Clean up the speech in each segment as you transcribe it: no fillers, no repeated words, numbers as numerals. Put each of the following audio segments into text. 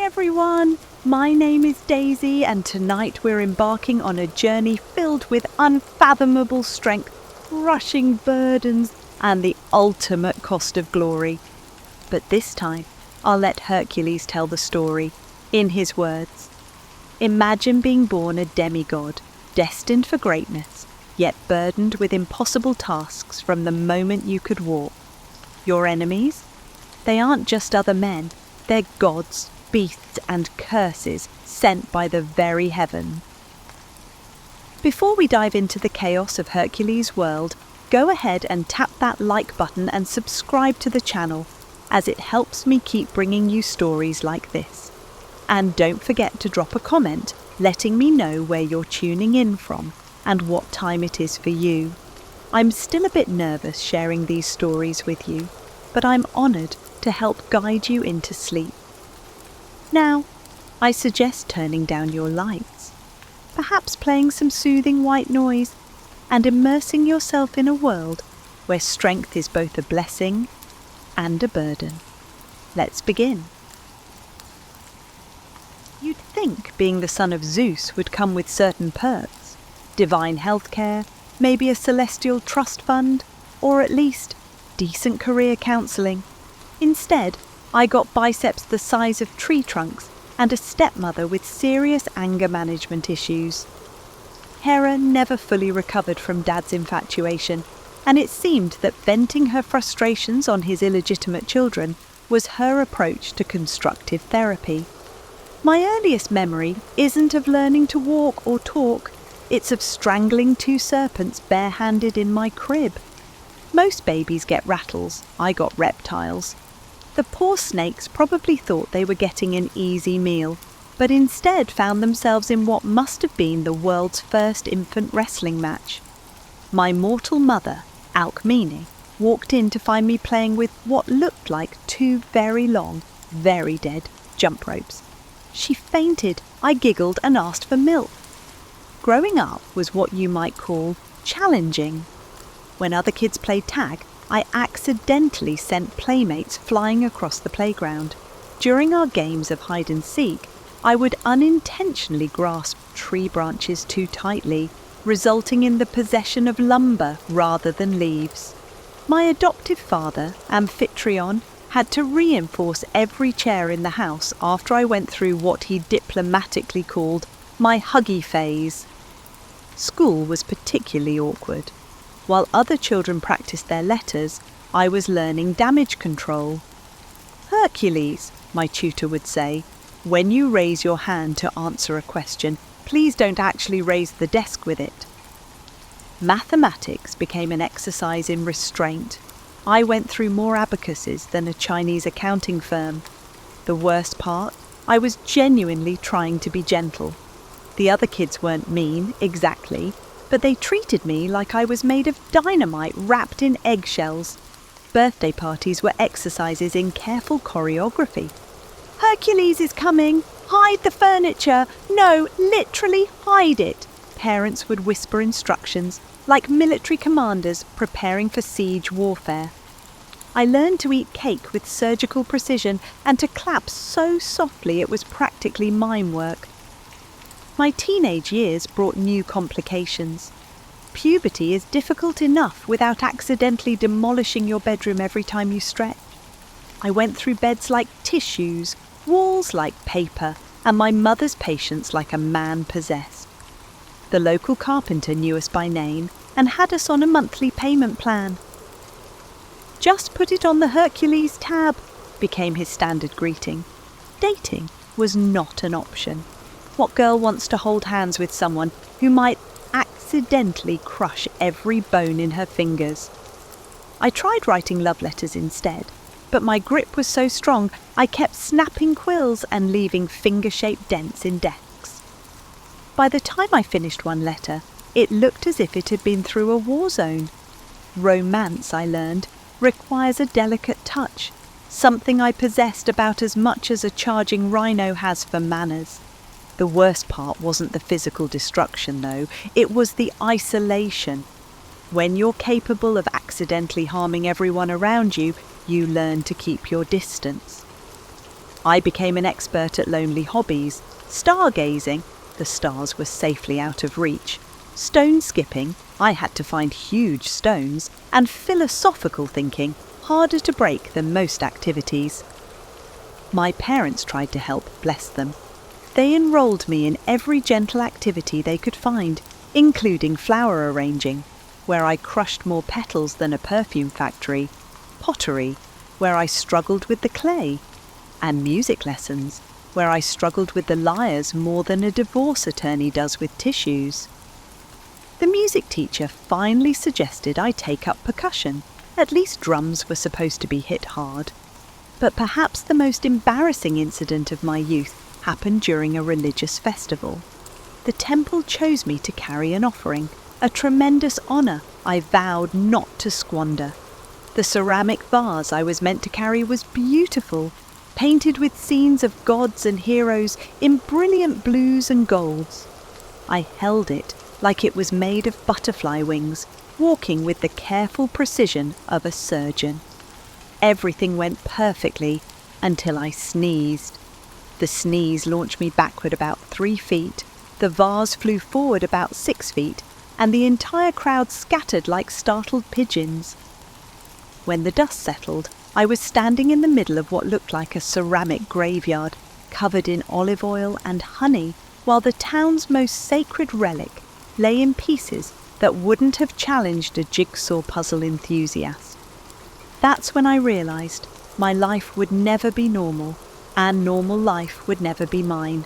everyone! My name is Daisy, and tonight we're embarking on a journey filled with unfathomable strength, crushing burdens, and the ultimate cost of glory. But this time, I'll let Hercules tell the story, in his words. Imagine being born a demigod, destined for greatness, yet burdened with impossible tasks from the moment you could walk. Your enemies? They aren't just other men, they're gods, beasts and curses sent by the very heaven. Before we dive into the chaos of Hercules' world, go ahead and tap that like button and subscribe to the channel, as it helps me keep bringing you stories like this. And don't forget to drop a comment letting me know where you're tuning in from and what time it is for you. I'm still a bit nervous sharing these stories with you, but I'm honoured to help guide you into sleep. Now, I suggest turning down your lights, perhaps playing some soothing white noise, and immersing yourself in a world where strength is both a blessing and a burden. Let's begin. You'd think being the son of Zeus would come with certain perks, divine healthcare, maybe a celestial trust fund, or at least decent career counselling. Instead, I got biceps the size of tree trunks and a stepmother with serious anger management issues. Hera never fully recovered from Dad's infatuation, and it seemed that venting her frustrations on his illegitimate children was her approach to constructive therapy. My earliest memory isn't of learning to walk or talk, it's of strangling two serpents barehanded in my crib. Most babies get rattles, I got reptiles. The poor snakes probably thought they were getting an easy meal, but instead found themselves in what must have been the world's first infant wrestling match. My mortal mother, Alcmene, walked in to find me playing with what looked like two very long, very dead jump ropes. She fainted, I giggled and asked for milk. Growing up was what you might call challenging. When other kids played tag, I accidentally sent playmates flying across the playground. During our games of hide and seek, I would unintentionally grasp tree branches too tightly, resulting in the possession of lumber rather than leaves. My adoptive father, Amphitryon, had to reinforce every chair in the house after I went through what he diplomatically called my huggy phase. School was particularly awkward. While other children practiced their letters, I was learning damage control. Hercules, my tutor would say, when you raise your hand to answer a question, please don't actually raise the desk with it. Mathematics became an exercise in restraint. I went through more abacuses than a Chinese accounting firm. The worst part, I was genuinely trying to be gentle. The other kids weren't mean, exactly, but they treated me like I was made of dynamite wrapped in eggshells. Birthday parties were exercises in careful choreography. Hercules is coming! Hide the furniture! No, literally hide it! Parents would whisper instructions, like military commanders preparing for siege warfare. I learned to eat cake with surgical precision and to clap so softly it was practically mime work. My teenage years brought new complications. Puberty is difficult enough without accidentally demolishing your bedroom every time you stretch. I went through beds like tissues, walls like paper, and my mother's patience like a man possessed. The local carpenter knew us by name and had us on a monthly payment plan. Just put it on the Hercules tab, became his standard greeting. Dating was not an option. What girl wants to hold hands with someone who might accidentally crush every bone in her fingers? I tried writing love letters instead, but my grip was so strong I kept snapping quills and leaving finger-shaped dents in desks. By the time I finished one letter, it looked as if it had been through a war zone. Romance, I learned, requires a delicate touch, something I possessed about as much as a charging rhino has for manners. The worst part wasn't the physical destruction, though, it was the isolation. When you're capable of accidentally harming everyone around you, you learn to keep your distance. I became an expert at lonely hobbies, stargazing, the stars were safely out of reach, stone skipping, I had to find huge stones, and philosophical thinking, harder to break than most activities. My parents tried to help, bless them. They enrolled me in every gentle activity they could find, including flower arranging, where I crushed more petals than a perfume factory, pottery, where I struggled with the clay, and music lessons, where I struggled with the lyres more than a divorce attorney does with tissues. The music teacher finally suggested I take up percussion. At least drums were supposed to be hit hard. But perhaps the most embarrassing incident of my youth happened during a religious festival. The temple chose me to carry an offering, a tremendous honour I vowed not to squander. The ceramic vase I was meant to carry was beautiful, painted with scenes of gods and heroes in brilliant blues and golds. I held it like it was made of butterfly wings, walking with the careful precision of a surgeon. Everything went perfectly until I sneezed. The sneeze launched me backward about 3 feet, the vase flew forward about 6 feet, and the entire crowd scattered like startled pigeons. When the dust settled, I was standing in the middle of what looked like a ceramic graveyard, covered in olive oil and honey, while the town's most sacred relic lay in pieces that wouldn't have challenged a jigsaw puzzle enthusiast. That's when I realised my life would never be normal, and normal life would never be mine.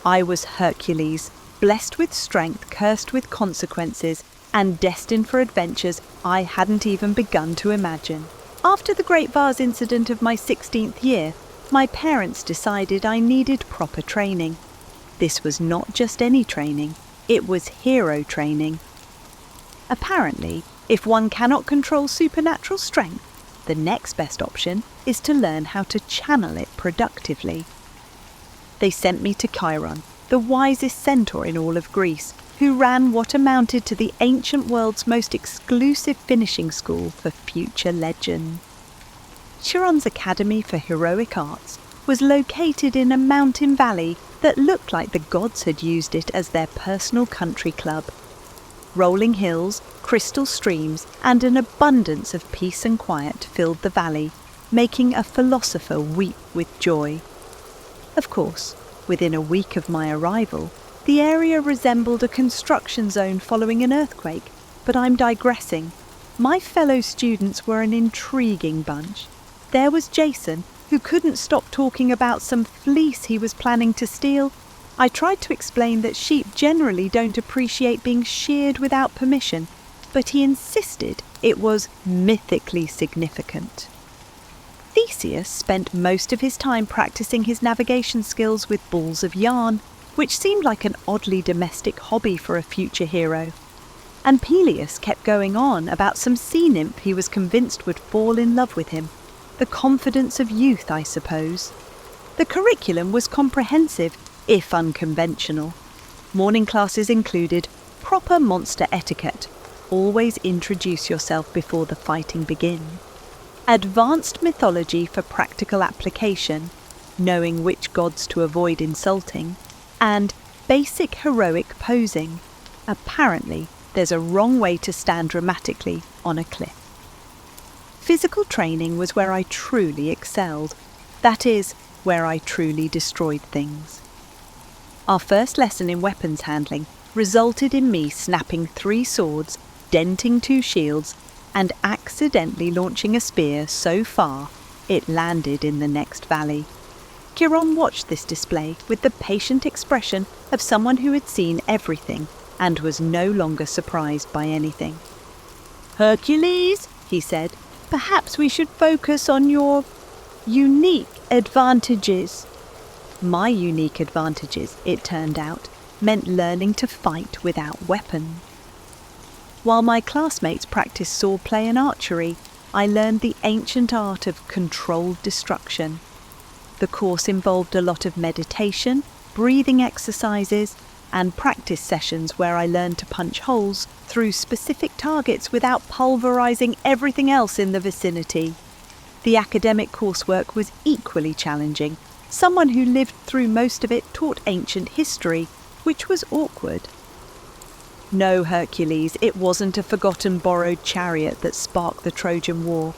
I was Hercules, blessed with strength, cursed with consequences, and destined for adventures I hadn't even begun to imagine. After the Great Vase incident of my 16th year, my parents decided I needed proper training. This was not just any training, it was hero training. Apparently, if one cannot control supernatural strength, the next best option is to learn how to channel it productively. They sent me to Chiron, the wisest centaur in all of Greece, who ran what amounted to the ancient world's most exclusive finishing school for future legends. Chiron's Academy for Heroic Arts was located in a mountain valley that looked like the gods had used it as their personal country club. Rolling hills, crystal streams, and an abundance of peace and quiet filled the valley, making a philosopher weep with joy. Of course, within a week of my arrival, the area resembled a construction zone following an earthquake, but I'm digressing. My fellow students were an intriguing bunch. There was Jason, who couldn't stop talking about some fleece he was planning to steal. I tried to explain that sheep generally don't appreciate being sheared without permission, but he insisted it was mythically significant. Theseus spent most of his time practicing his navigation skills with balls of yarn, which seemed like an oddly domestic hobby for a future hero. And Peleus kept going on about some sea nymph he was convinced would fall in love with him. The confidence of youth, I suppose. The curriculum was comprehensive, if unconventional. Morning classes included proper monster etiquette. Always introduce yourself before the fighting begins. Advanced mythology for practical application, knowing which gods to avoid insulting, and basic heroic posing. Apparently, there's a wrong way to stand dramatically on a cliff. Physical training was where I truly excelled. That is, where I truly destroyed things. Our first lesson in weapons handling resulted in me snapping 3 swords, denting 2 shields, and accidentally launching a spear so far it landed in the next valley. Chiron watched this display with the patient expression of someone who had seen everything and was no longer surprised by anything. "Hercules," he said, "perhaps we should focus on your unique advantages." My unique advantages, it turned out, meant learning to fight without weapons. While my classmates practiced swordplay and archery, I learned the ancient art of controlled destruction. The course involved a lot of meditation, breathing exercises, and practice sessions where I learned to punch holes through specific targets without pulverizing everything else in the vicinity. The academic coursework was equally challenging, Someone who lived through most of it taught ancient history, which was awkward. No, Hercules, it wasn't a forgotten borrowed chariot that sparked the Trojan War.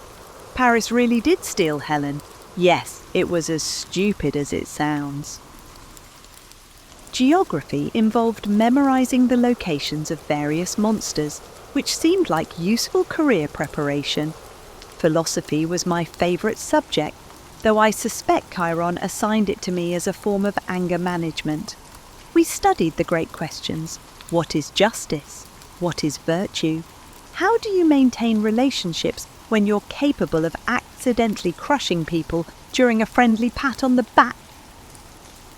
Paris really did steal Helen. Yes, it was as stupid as it sounds. Geography involved memorizing the locations of various monsters, which seemed like useful career preparation. Philosophy was my favourite subject, though I suspect Chiron assigned it to me as a form of anger management. We studied the great questions. What is justice? What is virtue? How do you maintain relationships when you're capable of accidentally crushing people during a friendly pat on the back?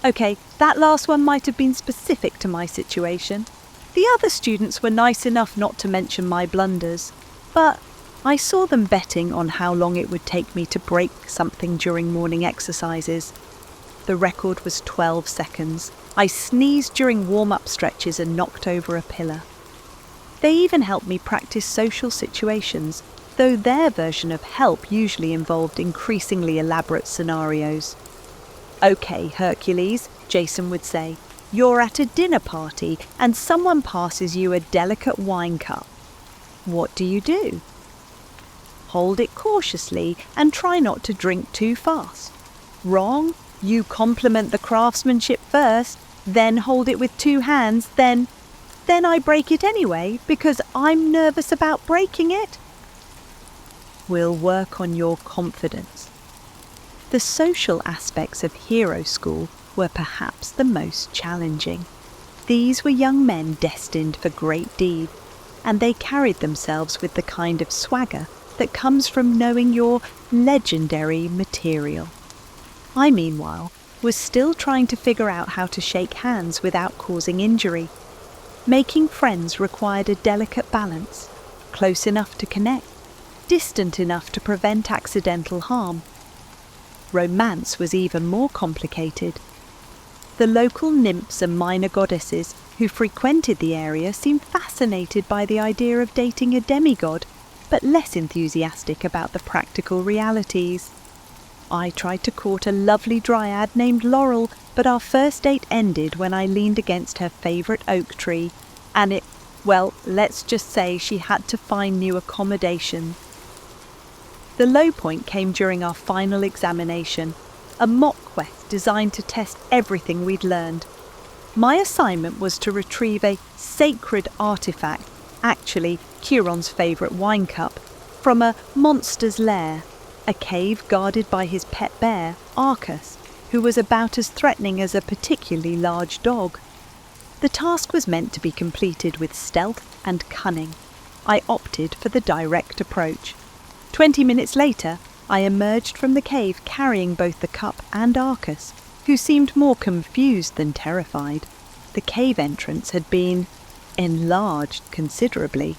Okay, that last one might have been specific to my situation. The other students were nice enough not to mention my blunders, but I saw them betting on how long it would take me to break something during morning exercises. The record was 12 seconds. I sneezed during warm-up stretches and knocked over a pillar. They even helped me practice social situations, though their version of help usually involved increasingly elaborate scenarios. Okay, Hercules, Jason would say, you're at a dinner party and someone passes you a delicate wine cup. What do? Hold it cautiously and try not to drink too fast. Wrong? You compliment the craftsmanship first, then hold it with 2 hands, then I break it anyway because I'm nervous about breaking it. We'll work on your confidence. The social aspects of hero school were perhaps the most challenging. These were young men destined for great deeds, and they carried themselves with the kind of swagger that comes from knowing your legendary material. I, meanwhile, was still trying to figure out how to shake hands without causing injury. Making friends required a delicate balance, close enough to connect, distant enough to prevent accidental harm. Romance was even more complicated. The local nymphs and minor goddesses who frequented the area seemed fascinated by the idea of dating a demigod, but less enthusiastic about the practical realities. I tried to court a lovely dryad named Laurel, but our first date ended when I leaned against her favourite oak tree, and let's just say she had to find new accommodation. The low point came during our final examination, a mock quest designed to test everything we'd learned. My assignment was to retrieve a sacred artifact, actually Chiron's favourite wine cup, from a monster's lair, a cave guarded by his pet bear, Arcus, who was about as threatening as a particularly large dog. The task was meant to be completed with stealth and cunning. I opted for the direct approach. 20 minutes later, I emerged from the cave carrying both the cup and Arcus, who seemed more confused than terrified. The cave entrance had been enlarged considerably.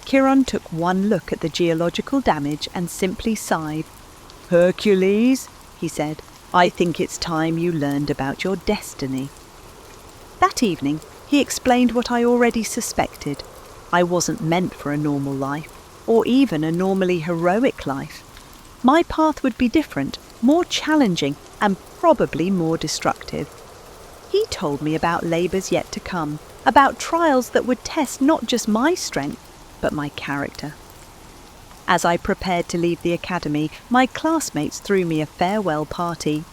Chiron took one look at the geological damage and simply sighed. "Hercules," he said, "I think it's time you learned about your destiny." That evening, he explained what I already suspected. I wasn't meant for a normal life, or even a normally heroic life. My path would be different, more challenging, and probably more destructive. He told me about labours yet to come, about trials that would test not just my strength, but my character. As I prepared to leave the academy, my classmates threw me a farewell party.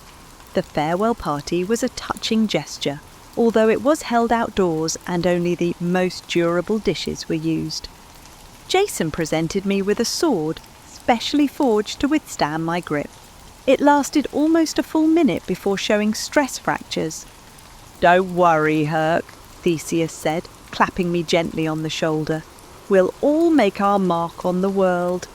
The farewell party was a touching gesture, although it was held outdoors and only the most durable dishes were used. Jason presented me with a sword, specially forged to withstand my grip. It lasted almost a full minute before showing stress fractures. "Don't worry, Herc," Theseus said, clapping me gently on the shoulder. "We'll all make our mark on the world."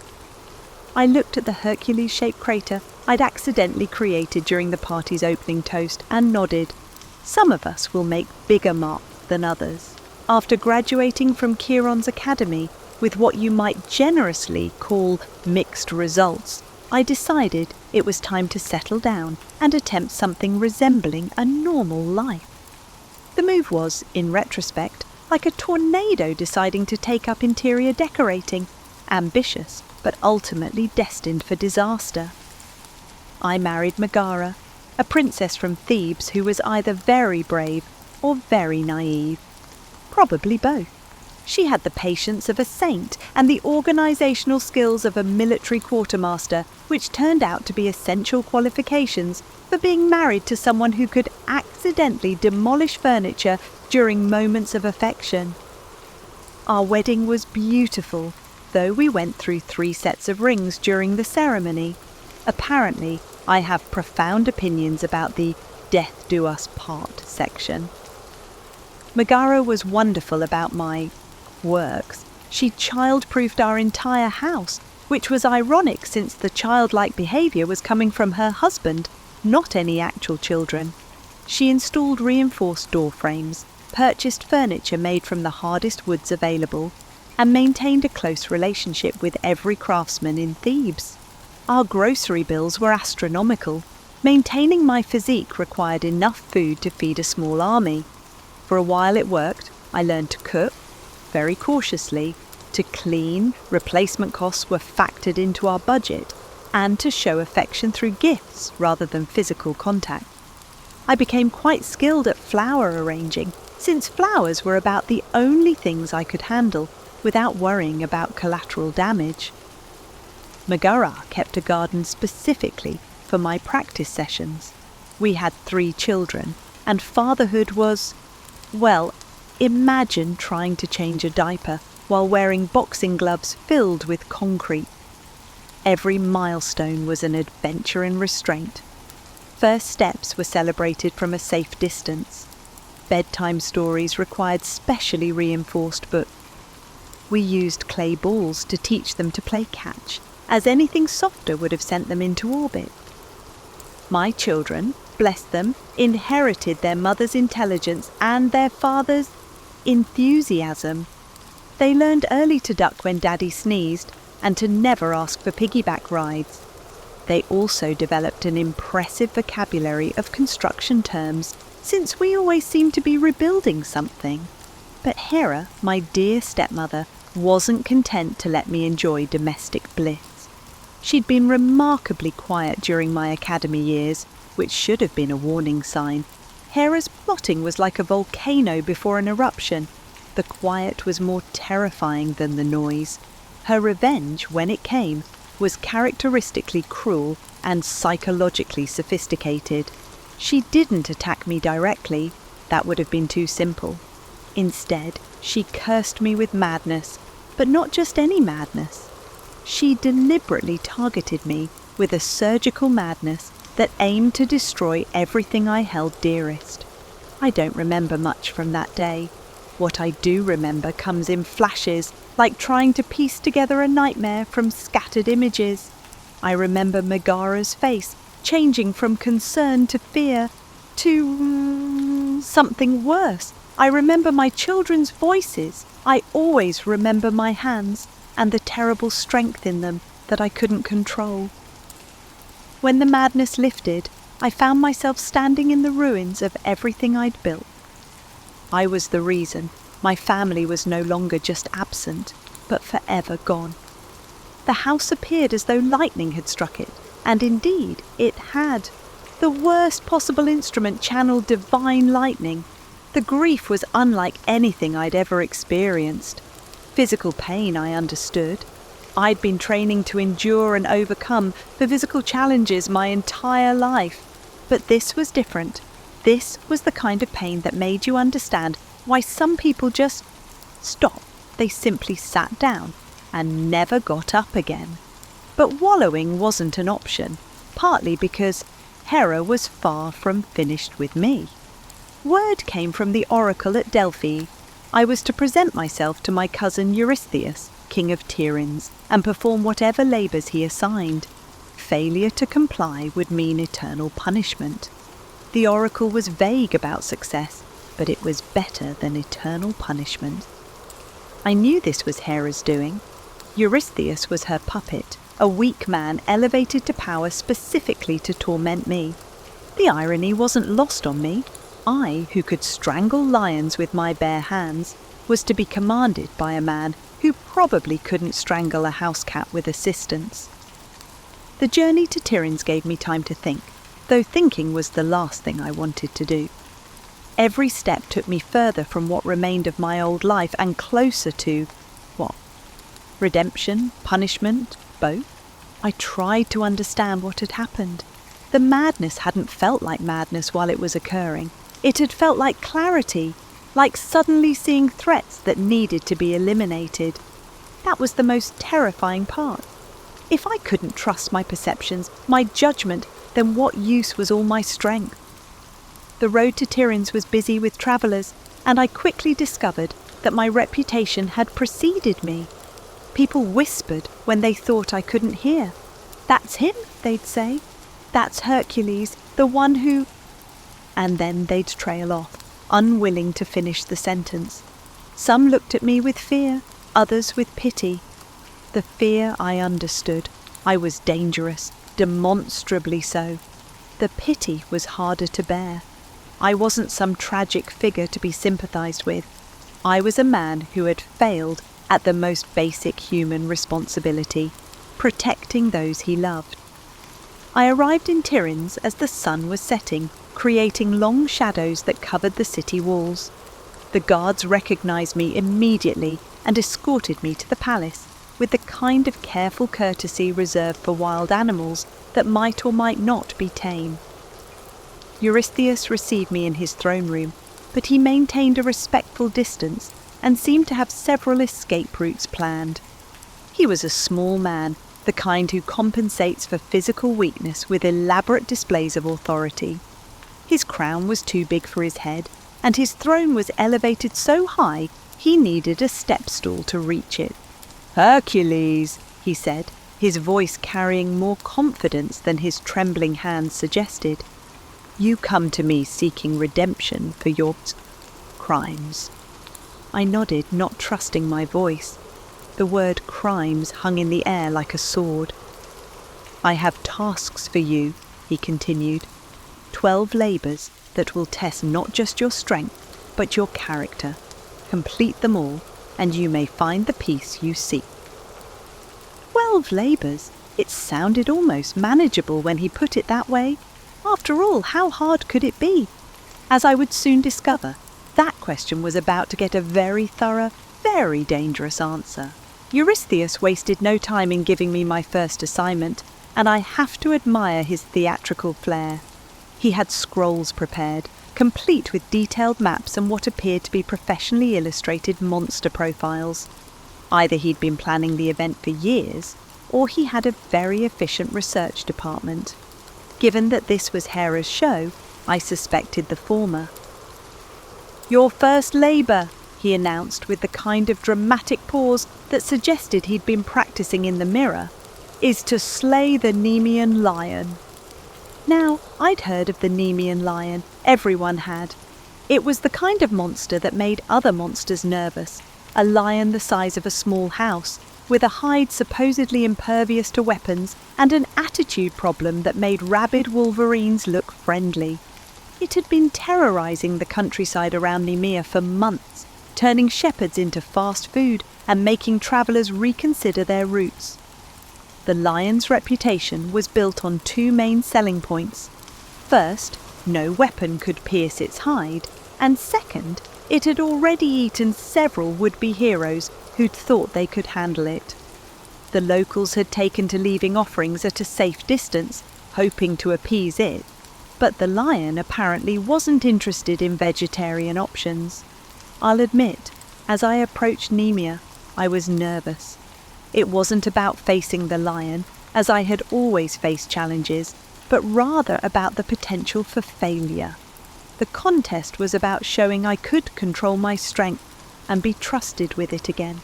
I looked at the Hercules-shaped crater I'd accidentally created during the party's opening toast and nodded. Some of us will make bigger marks than others. After graduating from Chiron's academy with what you might generously call mixed results, I decided it was time to settle down and attempt something resembling a normal life. The move was, in retrospect, like a tornado deciding to take up interior decorating, ambitious but ultimately destined for disaster. I married Megara, a princess from Thebes who was either very brave or very naive. Probably both. She had the patience of a saint and the organisational skills of a military quartermaster, which turned out to be essential qualifications for being married to someone who could accidentally demolish furniture during moments of affection. Our wedding was beautiful, though we went through 3 sets of rings during the ceremony. Apparently, I have profound opinions about the "death do us part" section. Megara was wonderful about my works. She child-proofed our entire house, which was ironic since the childlike behaviour was coming from her husband, not any actual children. She installed reinforced door frames, purchased furniture made from the hardest woods available, and maintained a close relationship with every craftsman in Thebes. Our grocery bills were astronomical. Maintaining my physique required enough food to feed a small army. For a while it worked. I learned to cook, very cautiously, to clean, replacement costs were factored into our budget, and to show affection through gifts rather than physical contact. I became quite skilled at flower arranging, since flowers were about the only things I could handle without worrying about collateral damage. Megara kept a garden specifically for my practice sessions. We had 3 children, and fatherhood was, well, imagine trying to change a diaper while wearing boxing gloves filled with concrete. Every milestone was an adventure in restraint. First steps were celebrated from a safe distance. Bedtime stories required specially reinforced books. We used clay balls to teach them to play catch, as anything softer would have sent them into orbit. My children, bless them, inherited their mother's intelligence and their father's enthusiasm. They learned early to duck when Daddy sneezed and to never ask for piggyback rides. They also developed an impressive vocabulary of construction terms, since we always seemed to be rebuilding something. But Hera, my dear stepmother, wasn't content to let me enjoy domestic bliss. She'd been remarkably quiet during my academy years, which should have been a warning sign. Hera's plotting was like a volcano before an eruption. The quiet was more terrifying than the noise. Her revenge, when it came, was characteristically cruel and psychologically sophisticated. She didn't attack me directly. That would have been too simple. Instead, she cursed me with madness, but not just any madness. She deliberately targeted me with a surgical madness that aimed to destroy everything I held dearest. I don't remember much from that day. What I do remember comes in flashes, like trying to piece together a nightmare from scattered images. I remember Megara's face changing from concern to fear to something worse. I remember my children's voices. I always remember my hands and the terrible strength in them that I couldn't control. When the madness lifted, I found myself standing in the ruins of everything I'd built. I was the reason. My family was no longer just absent, but forever gone. The house appeared as though lightning had struck it, and indeed it had. The worst possible instrument channeled divine lightning. The grief was unlike anything I'd ever experienced. Physical pain I understood. I'd been training to endure and overcome the physical challenges my entire life. But this was different. This was the kind of pain that made you understand why some people just stopped. They simply sat down and never got up again. But wallowing wasn't an option, partly because Hera was far from finished with me. Word came from the oracle at Delphi. I was to present myself to my cousin Eurystheus, king of Tiryns, and perform whatever labours he assigned. Failure to comply would mean eternal punishment. The oracle was vague about success, but it was better than eternal punishment. I knew this was Hera's doing. Eurystheus was her puppet, a weak man elevated to power specifically to torment me. The irony wasn't lost on me. I, who could strangle lions with my bare hands, was to be commanded by a man who probably couldn't strangle a house cat with assistance. The journey to Tiryns gave me time to think. though thinking was the last thing I wanted to do. Every step took me further from what remained of my old life and closer to, what? Redemption? Punishment? Both? I tried to understand what had happened. The madness hadn't felt like madness while it was occurring. It had felt like clarity, like suddenly seeing threats that needed to be eliminated. That was the most terrifying part. If I couldn't trust my perceptions, my judgment, then what use was all my strength? The road to Tiryns was busy with travellers, and I quickly discovered that my reputation had preceded me. People whispered when they thought I couldn't hear. "That's him," they'd say. "That's Hercules, the one who—" And then they'd trail off, unwilling to finish the sentence. Some looked at me with fear, others with pity. The fear I understood. I was dangerous, demonstrably so. The pity was harder to bear. I wasn't some tragic figure to be sympathised with. I was a man who had failed at the most basic human responsibility, protecting those he loved. I arrived in Tiryns as the sun was setting, creating long shadows that covered the city walls. The guards recognised me immediately and escorted me to the palace, with the kind of careful courtesy reserved for wild animals that might or might not be tame. Eurystheus received me in his throne room, but he maintained a respectful distance and seemed to have several escape routes planned. He was a small man, the kind who compensates for physical weakness with elaborate displays of authority. His crown was too big for his head, and his throne was elevated so high he needed a step stool to reach it. "Hercules," he said, his voice carrying more confidence than his trembling hands suggested. "You come to me seeking redemption for your crimes." I nodded, not trusting my voice. The word crimes hung in the air like a sword. "I have tasks for you," he continued. 12 labours that will test not just your strength, but your character. Complete them all, and you may find the peace you seek. 12 labours? It sounded almost manageable when he put it that way. After all, how hard could it be? As I would soon discover, that question was about to get a very thorough, very dangerous answer. Eurystheus wasted no time in giving me my first assignment, and I have to admire his theatrical flair. He had scrolls prepared, complete with detailed maps and what appeared to be professionally illustrated monster profiles. Either he'd been planning the event for years, or he had a very efficient research department. Given that this was Hera's show, I suspected the former. "Your first labour," he announced with the kind of dramatic pause that suggested he'd been practising in the mirror, "is to slay the Nemean lion." Now, I'd heard of the Nemean lion. Everyone had. It was the kind of monster that made other monsters nervous. A lion the size of a small house, with a hide supposedly impervious to weapons and an attitude problem that made rabid wolverines look friendly. It had been terrorising the countryside around Nemea for months, turning shepherds into fast food and making travellers reconsider their routes. The lion's reputation was built on 2 main selling points. First, no weapon could pierce its hide, and second, it had already eaten several would-be heroes who'd thought they could handle it. The locals had taken to leaving offerings at a safe distance, hoping to appease it, but the lion apparently wasn't interested in vegetarian options. I'll admit, as I approached Nemea, I was nervous. It wasn't about facing the lion, as I had always faced challenges, but rather about the potential for failure. The contest was about showing I could control my strength and be trusted with it again.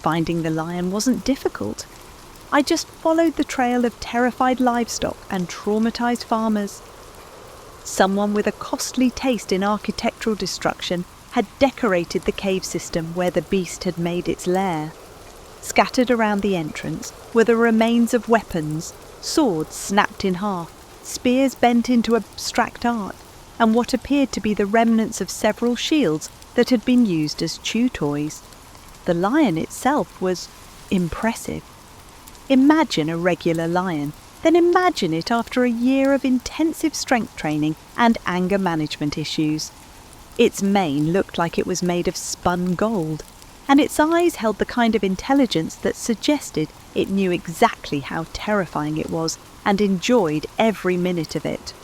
Finding the lion wasn't difficult. I just followed the trail of terrified livestock and traumatized farmers. Someone with a costly taste in architectural destruction had decorated the cave system where the beast had made its lair. Scattered around the entrance were the remains of weapons, swords snapped in half, spears bent into abstract art, and what appeared to be the remnants of several shields that had been used as chew toys. The lion itself was impressive. Imagine a regular lion, Then imagine it after a year of intensive strength training and anger management issues. Its mane looked like it was made of spun gold, and its eyes held the kind of intelligence that suggested it knew exactly how terrifying it was and enjoyed every minute of it.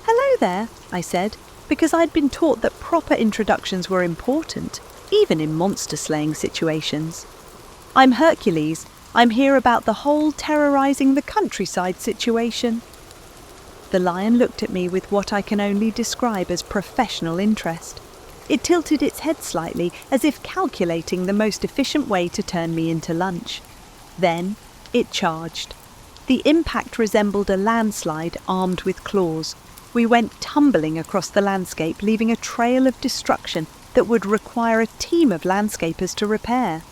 "Hello there," I said, because I'd been taught that proper introductions were important, even in monster-slaying situations. "I'm Hercules. I'm here about the whole terrorizing the countryside situation." The lion looked at me with what I can only describe as professional interest. It tilted its head slightly, as if calculating the most efficient way to turn me into lunch. Then it charged. The impact resembled a landslide armed with claws. We went tumbling across the landscape, leaving a trail of destruction that would require a team of landscapers to repair.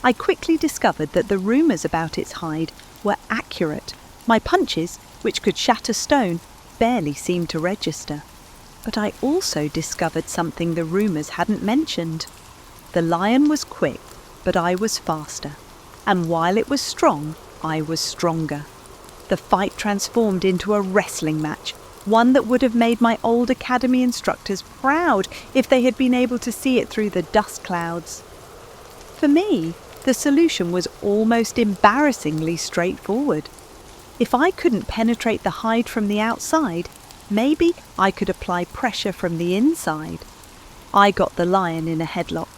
I quickly discovered that the rumours about its hide were accurate. My punches, which could shatter stone, barely seemed to register. But I also discovered something the rumours hadn't mentioned. The lion was quick, but I was faster. And while it was strong, I was stronger. The fight transformed into a wrestling match, one that would have made my old academy instructors proud if they had been able to see it through the dust clouds. For me, the solution was almost embarrassingly straightforward. If I couldn't penetrate the hide from the outside, maybe I could apply pressure from the inside. I got the lion in a headlock,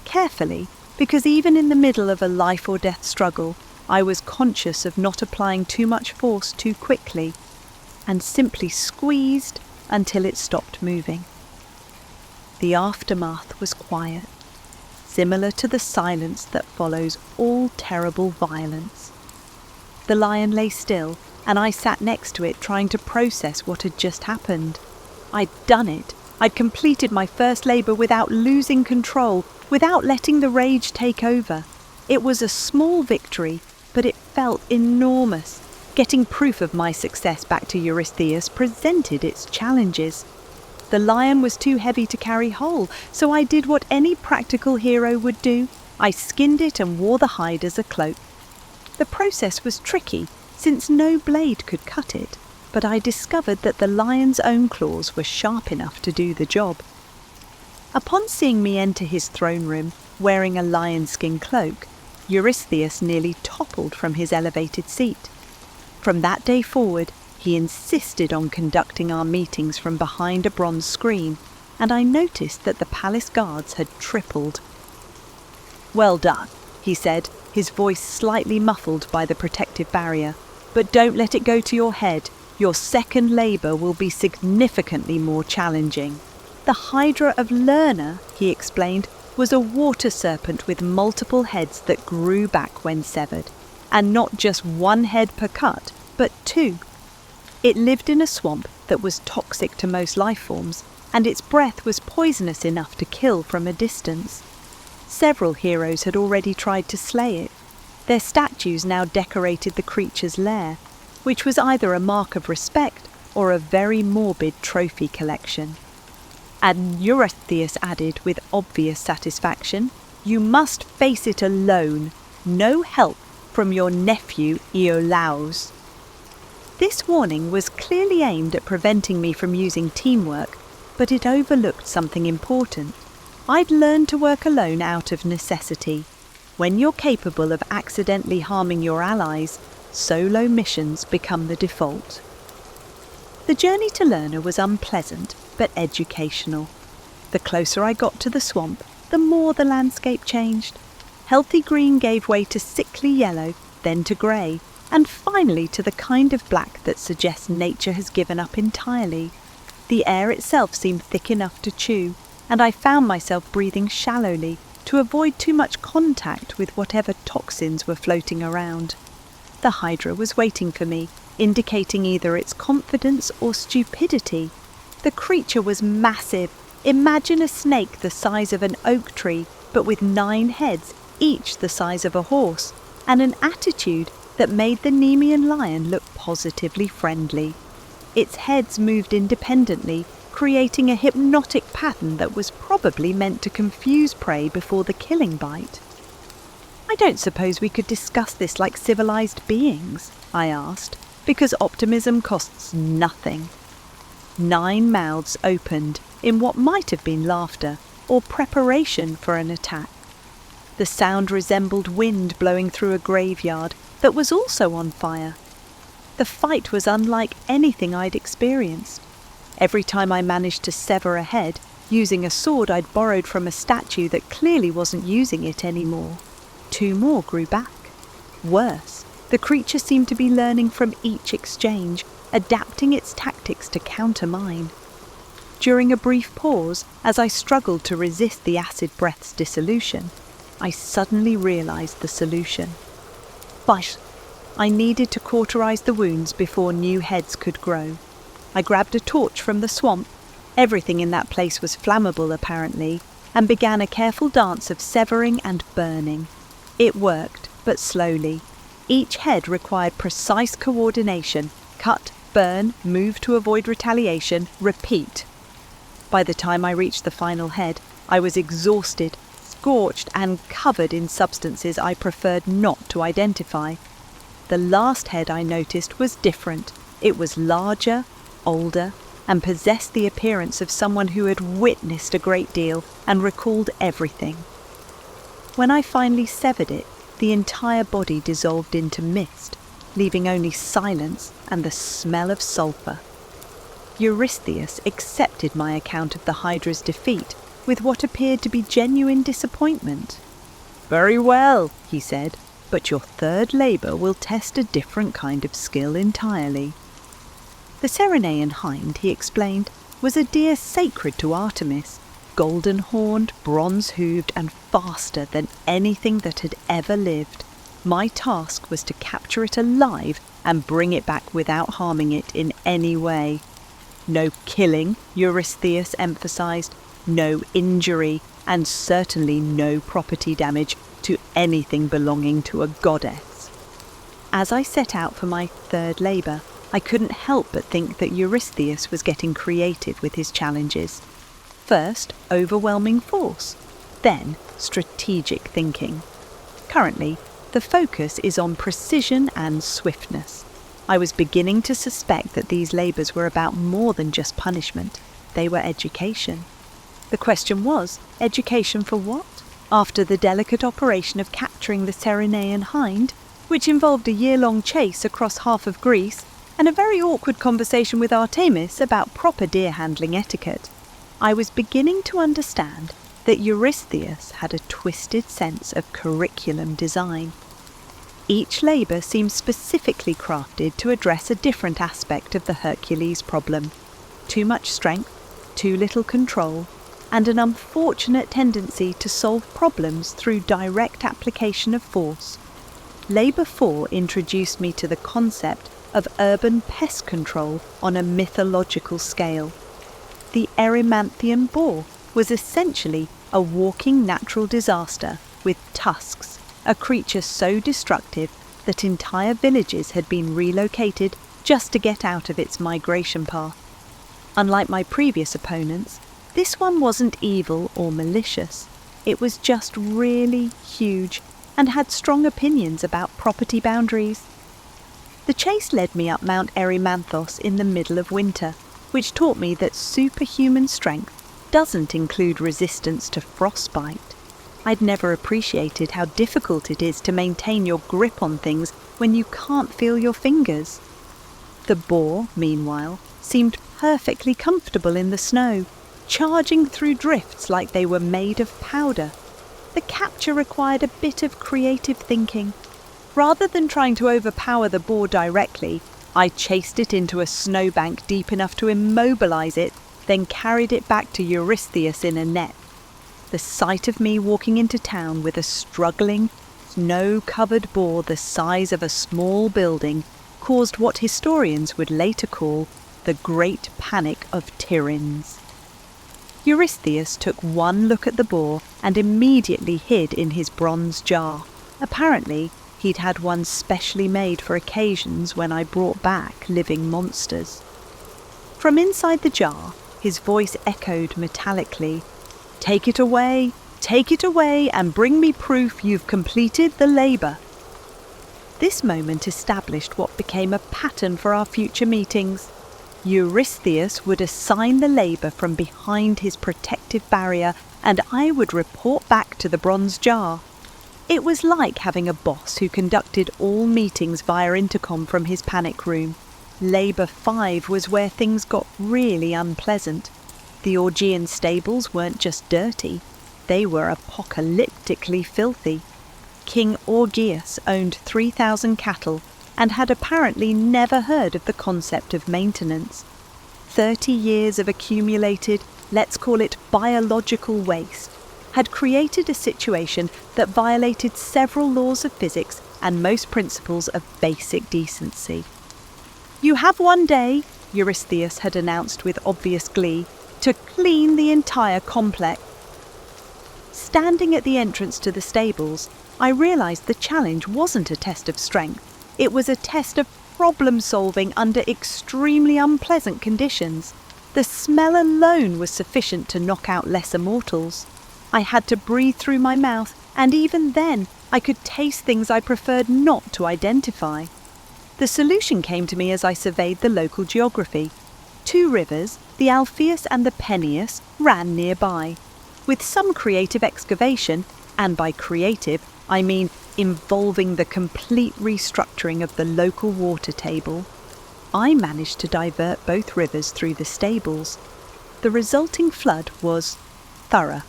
carefully, because even in the middle of a life or death struggle, I was conscious of not applying too much force too quickly, and simply squeezed until it stopped moving. The aftermath was quiet, similar to the silence that follows all terrible violence. The lion lay still, and I sat next to it trying to process what had just happened. I'd done it. I'd completed my first labour without losing control, without letting the rage take over. It was a small victory, but it felt enormous. Getting proof of my success back to Eurystheus presented its challenges. The lion was too heavy to carry whole, so I did what any practical hero would do. I skinned it and wore the hide as a cloak. The process was tricky, since no blade could cut it, but I discovered that the lion's own claws were sharp enough to do the job. Upon seeing me enter his throne room, wearing a lion-skin cloak, Eurystheus nearly toppled from his elevated seat. From that day forward, he insisted on conducting our meetings from behind a bronze screen, and I noticed that the palace guards had tripled. "Well done," he said, his voice slightly muffled by the protective barrier. "But don't let it go to your head. Your second labour will be significantly more challenging." The Hydra of Lerna, he explained, was a water serpent with multiple heads that grew back when severed, and not just one head per cut, but two. It lived in a swamp that was toxic to most life forms, and its breath was poisonous enough to kill from a distance. Several heroes had already tried to slay it. Their statues now decorated the creature's lair, which was either a mark of respect or a very morbid trophy collection. And Eurystheus added with obvious satisfaction, "You must face it alone, no help from your nephew Iolaus." This warning was clearly aimed at preventing me from using teamwork, but it overlooked something important. I'd learned to work alone out of necessity. When you're capable of accidentally harming your allies, solo missions become the default. The journey to Lerna was unpleasant, but educational. The closer I got to the swamp, the more the landscape changed. Healthy green gave way to sickly yellow, then to grey, and finally to the kind of black that suggests nature has given up entirely. The air itself seemed thick enough to chew, and I found myself breathing shallowly to avoid too much contact with whatever toxins were floating around. The Hydra was waiting for me, indicating either its confidence or stupidity. The creature was massive. Imagine a snake the size of an oak tree, but with 9 heads, each the size of a horse, and an attitude that made the Nemean lion look positively friendly. Its heads moved independently, creating a hypnotic pattern that was probably meant to confuse prey before the killing bite. "I don't suppose we could discuss this like civilized beings?" I asked, because optimism costs nothing. 9 mouths opened in what might have been laughter or preparation for an attack. The sound resembled wind blowing through a graveyard that was also on fire. The fight was unlike anything I'd experienced. Every time I managed to sever a head, using a sword I'd borrowed from a statue that clearly wasn't using it anymore, 2 more grew back. Worse, the creature seemed to be learning from each exchange, adapting its tactics to counter mine. During a brief pause, as I struggled to resist the acid breath's dissolution, I suddenly realized the solution. But I needed to cauterize the wounds before new heads could grow. I grabbed a torch from the swamp, everything in that place was flammable apparently, and began a careful dance of severing and burning. It worked, but slowly. Each head required precise coordination: cut, burn, move to avoid retaliation, repeat. By the time I reached the final head, I was exhausted, scorched and covered in substances I preferred not to identify. The last head I noticed was different. It was larger, older, and possessed the appearance of someone who had witnessed a great deal and recalled everything. When I finally severed it, the entire body dissolved into mist, leaving only silence and the smell of sulphur. Eurystheus accepted my account of the Hydra's defeat with what appeared to be genuine disappointment. "Very well," he said, "but your third labour will test a different kind of skill entirely." The Serene hind, he explained, was a deer sacred to Artemis, golden-horned, bronze-hooved and faster than anything that had ever lived. My task was to capture it alive and bring it back without harming it in any way. No killing, Eurystheus emphasized, no injury, and certainly no property damage to anything belonging to a goddess. As I set out for my third labour, I couldn't help but think that Eurystheus was getting creative with his challenges. First, overwhelming force, then strategic thinking. Currently, the focus is on precision and swiftness. I was beginning to suspect that these labours were about more than just punishment. They were education. The question was, education for what? After the delicate operation of capturing the Serene hind, which involved a year-long chase across half of Greece, and a very awkward conversation with Artemis about proper deer handling etiquette, I was beginning to understand that Eurystheus had a twisted sense of curriculum design. Each labour seemed specifically crafted to address a different aspect of the Hercules problem: too much strength, too little control, and an unfortunate tendency to solve problems through direct application of force. Labour 4 introduced me to the concept of urban pest control on a mythological scale. The Erymanthian boar was essentially a walking natural disaster with tusks, a creature so destructive that entire villages had been relocated just to get out of its migration path. Unlike my previous opponents, this one wasn't evil or malicious. It was just really huge and had strong opinions about property boundaries. The chase led me up Mount Erymanthos in the middle of winter, which taught me that superhuman strength doesn't include resistance to frostbite. I'd never appreciated how difficult it is to maintain your grip on things when you can't feel your fingers. The boar, meanwhile, seemed perfectly comfortable in the snow, charging through drifts like they were made of powder. The capture required a bit of creative thinking. Rather than trying to overpower the boar directly, I chased it into a snowbank deep enough to immobilize it, then carried it back to Eurystheus in a net. The sight of me walking into town with a struggling, snow-covered boar the size of a small building caused what historians would later call the Great Panic of Tiryns. Eurystheus took one look at the boar and immediately hid in his bronze jar. Apparently, he'd had one specially made for occasions when I brought back living monsters. From inside the jar, his voice echoed metallically, take it away, and bring me proof you've completed the labour." This moment established what became a pattern for our future meetings. Eurystheus would assign the labour from behind his protective barrier, and I would report back to the bronze jar. It was like having a boss who conducted all meetings via intercom from his panic room. Labour 5 was where things got really unpleasant. The Augean stables weren't just dirty, they were apocalyptically filthy. King Augeas owned 3,000 cattle and had apparently never heard of the concept of maintenance. 30 years of accumulated, let's call it biological waste, had created a situation that violated several laws of physics and most principles of basic decency. "You have one day," Eurystheus had announced with obvious glee, "to clean the entire complex." Standing at the entrance to the stables, I realised the challenge wasn't a test of strength. It was a test of problem-solving under extremely unpleasant conditions. The smell alone was sufficient to knock out lesser mortals. I had to breathe through my mouth, and even then I could taste things I preferred not to identify. The solution came to me as I surveyed the local geography. 2 rivers, the Alpheus and the Peneus, ran nearby. With some creative excavation, and by creative I mean involving the complete restructuring of the local water table, I managed to divert both rivers through the stables. The resulting flood was thorough.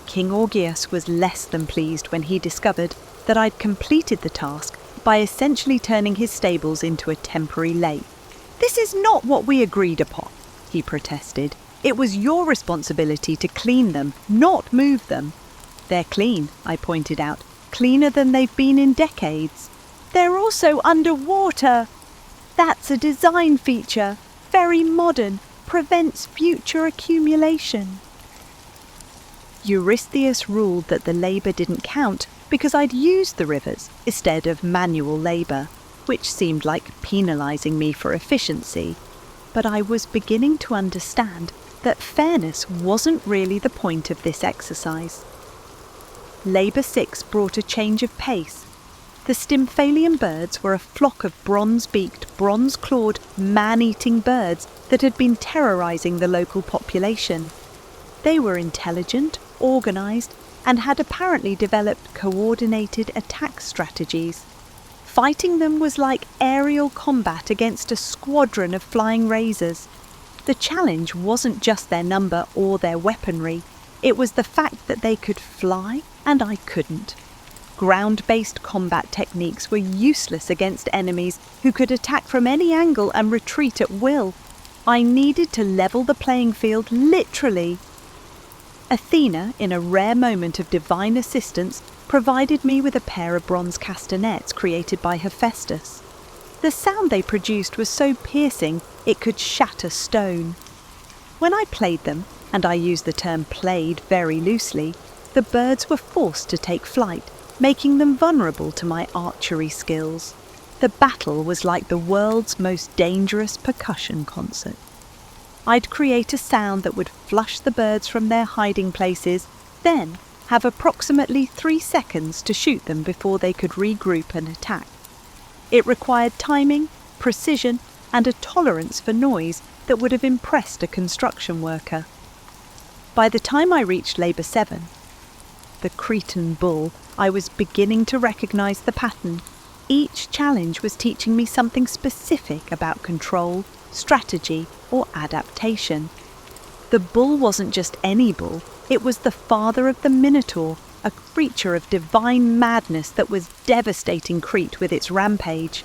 King Augeas was less than pleased when he discovered that I'd completed the task by essentially turning his stables into a temporary lake. "This is not what we agreed upon," he protested. "It was your responsibility to clean them, not move them." "They're clean," I pointed out. "Cleaner than they've been in decades." "They're also underwater." "That's a design feature. Very modern. Prevents future accumulation." Eurystheus ruled that the labour didn't count because I'd used the rivers instead of manual labour, which seemed like penalising me for efficiency. But I was beginning to understand that fairness wasn't really the point of this exercise. Labour 6 brought a change of pace. The Stymphalian birds were a flock of bronze-beaked, bronze-clawed, man-eating birds that had been terrorising the local population. They were intelligent, organised, and had apparently developed coordinated attack strategies. Fighting them was like aerial combat against a squadron of flying razors. The challenge wasn't just their number or their weaponry, it was the fact that they could fly and I couldn't. Ground-based combat techniques were useless against enemies who could attack from any angle and retreat at will. I needed to level the playing field literally. Athena, in a rare moment of divine assistance, provided me with a pair of bronze castanets created by Hephaestus. The sound they produced was so piercing it could shatter stone. When I played them, and I use the term played very loosely, the birds were forced to take flight, making them vulnerable to my archery skills. The battle was like the world's most dangerous percussion concert. I'd create a sound that would flush the birds from their hiding places, then have approximately 3 seconds to shoot them before they could regroup and attack. It required timing, precision, and a tolerance for noise that would have impressed a construction worker. By the time I reached Labour 7, the Cretan bull, I was beginning to recognise the pattern. Each challenge was teaching me something specific about control, strategy, or adaptation. The bull wasn't just any bull, it was the father of the Minotaur, a creature of divine madness that was devastating Crete with its rampage.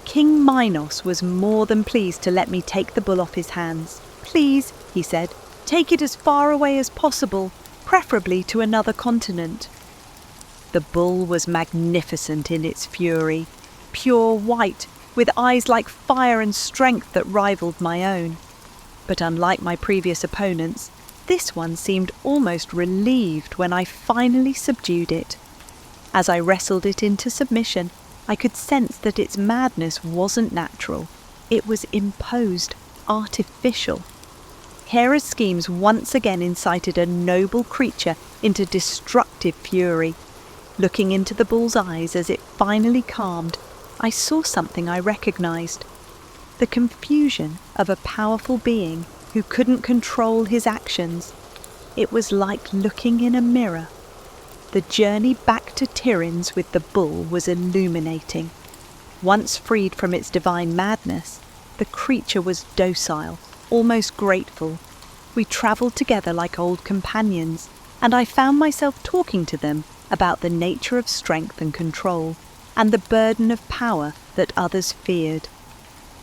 King Minos was more than pleased to let me take the bull off his hands. "Please," he said, "take it as far away as possible, preferably to another continent." The bull was magnificent in its fury, pure white, with eyes like fire and strength that rivaled my own. But unlike my previous opponents, this one seemed almost relieved when I finally subdued it. As I wrestled it into submission, I could sense that its madness wasn't natural. It was imposed, artificial. Hera's schemes once again incited a noble creature into destructive fury. Looking into the bull's eyes as it finally calmed, I saw something I recognized. The confusion of a powerful being who couldn't control his actions. It was like looking in a mirror. The journey back to Tiryns with the bull was illuminating. Once freed from its divine madness, the creature was docile, almost grateful. We travelled together like old companions, and I found myself talking to them about the nature of strength and control, and the burden of power that others feared.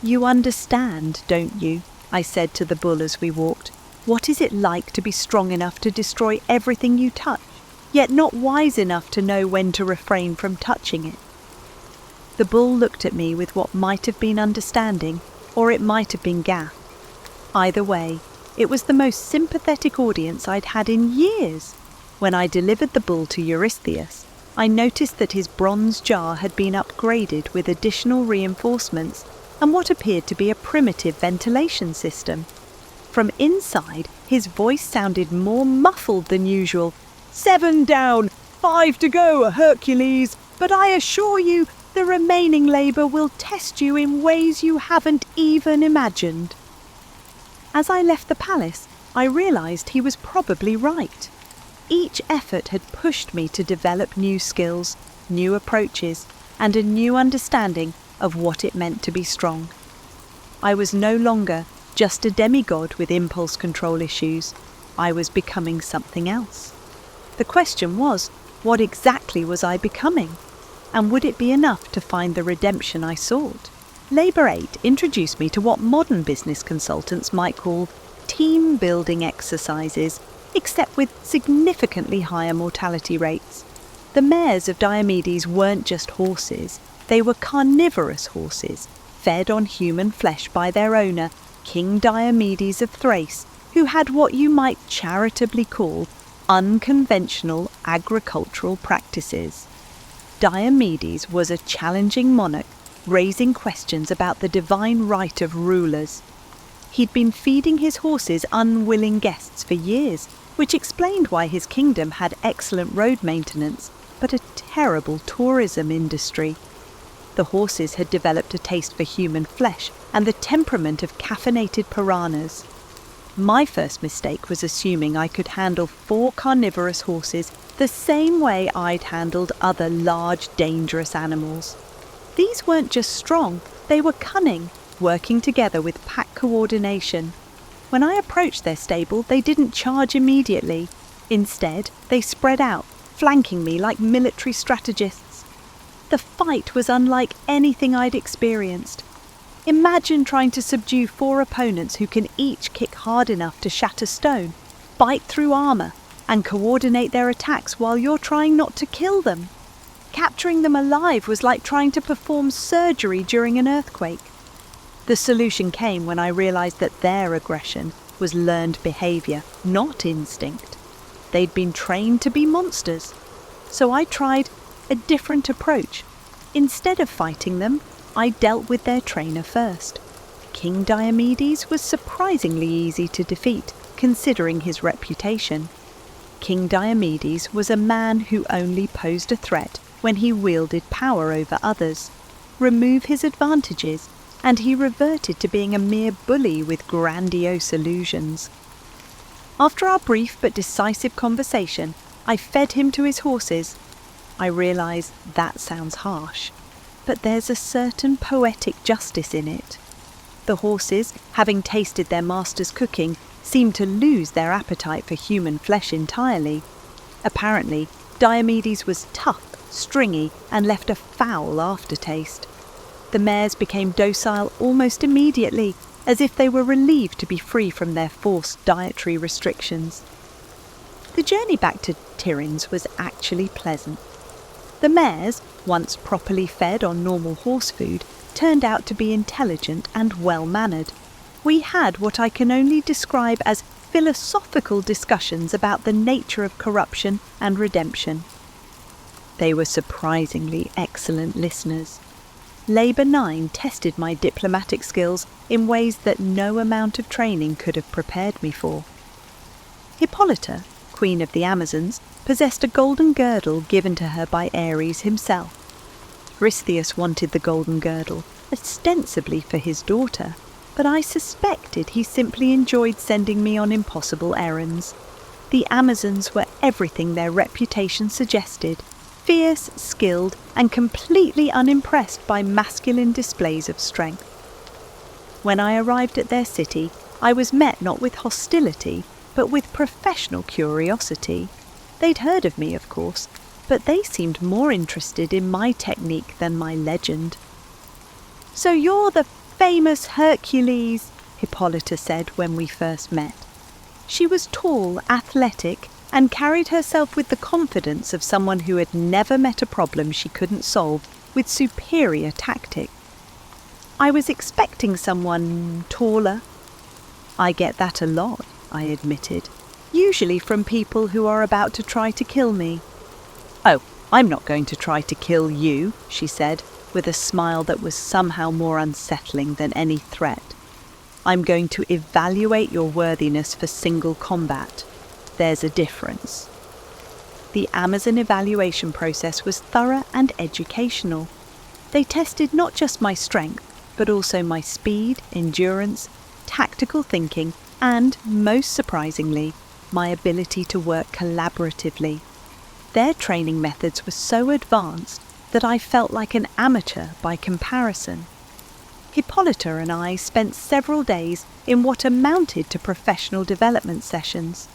"You understand, don't you?" I said to the bull as we walked. "What is it like to be strong enough to destroy everything you touch, yet not wise enough to know when to refrain from touching it?" The bull looked at me with what might have been understanding, or it might have been gaffe. Either way, it was the most sympathetic audience I'd had in years. When I delivered the bull to Eurystheus, I noticed that his bronze jar had been upgraded with additional reinforcements and what appeared to be a primitive ventilation system. From inside, his voice sounded more muffled than usual. "7 down, 5 to go, Hercules, but I assure you the remaining labour will test you in ways you haven't even imagined." As I left the palace, I realised he was probably right. Each effort had pushed me to develop new skills, new approaches, and a new understanding of what it meant to be strong. I was no longer just a demigod with impulse control issues. I was becoming something else. The question was, what exactly was I becoming? And would it be enough to find the redemption I sought? Labour 8 introduced me to what modern business consultants might call team-building exercises, except with significantly higher mortality rates. The mares of Diomedes weren't just horses, they were carnivorous horses, fed on human flesh by their owner, King Diomedes of Thrace, who had what you might charitably call unconventional agricultural practices. Diomedes was a challenging monarch, raising questions about the divine right of rulers. He'd been feeding his horses unwilling guests for years, which explained why his kingdom had excellent road maintenance, but a terrible tourism industry. The horses had developed a taste for human flesh and the temperament of caffeinated piranhas. My first mistake was assuming I could handle 4 carnivorous horses the same way I'd handled other large, dangerous animals. These weren't just strong, they were cunning, working together with pack coordination. When I approached their stable, they didn't charge immediately. Instead, they spread out, flanking me like military strategists. The fight was unlike anything I'd experienced. Imagine trying to subdue 4 opponents who can each kick hard enough to shatter stone, bite through armour, and coordinate their attacks while you're trying not to kill them. Capturing them alive was like trying to perform surgery during an earthquake. The solution came when I realised that their aggression was learned behaviour, not instinct. They'd been trained to be monsters. So I tried a different approach. Instead of fighting them, I dealt with their trainer first. King Diomedes was surprisingly easy to defeat, considering his reputation. King Diomedes was a man who only posed a threat when he wielded power over others. Remove his advantages, and he reverted to being a mere bully with grandiose illusions. After our brief but decisive conversation, I fed him to his horses. I realise that sounds harsh, but there's a certain poetic justice in it. The horses, having tasted their master's cooking, seemed to lose their appetite for human flesh entirely. Apparently, Diomedes was tough, stringy, and left a foul aftertaste. The mares became docile almost immediately, as if they were relieved to be free from their forced dietary restrictions. The journey back to Tiryns was actually pleasant. The mares, once properly fed on normal horse food, turned out to be intelligent and well-mannered. We had what I can only describe as philosophical discussions about the nature of corruption and redemption. They were surprisingly excellent listeners. Labour 9 tested my diplomatic skills in ways that no amount of training could have prepared me for. Hippolyta, Queen of the Amazons, possessed a golden girdle given to her by Ares himself. Eurystheus wanted the golden girdle, ostensibly for his daughter, but I suspected he simply enjoyed sending me on impossible errands. The Amazons were everything their reputation suggested, fierce, skilled, and completely unimpressed by masculine displays of strength. When I arrived at their city, I was met not with hostility, but with professional curiosity. They'd heard of me, of course, but they seemed more interested in my technique than my legend. "So you're the famous Hercules," Hippolyta said when we first met. She was tall, athletic, and carried herself with the confidence of someone who had never met a problem she couldn't solve with superior tactics. I was expecting someone taller. "I get that a lot," I admitted, "usually from people who are about to try to kill me." "Oh, I'm not going to try to kill you," she said, with a smile that was somehow more unsettling than any threat. "I'm going to evaluate your worthiness for single combat. There's a difference." The Amazon evaluation process was thorough and educational. They tested not just my strength, but also my speed, endurance, tactical thinking, and, most surprisingly, my ability to work collaboratively. Their training methods were so advanced that I felt like an amateur by comparison. Hippolyta and I spent several days in what amounted to professional development sessions.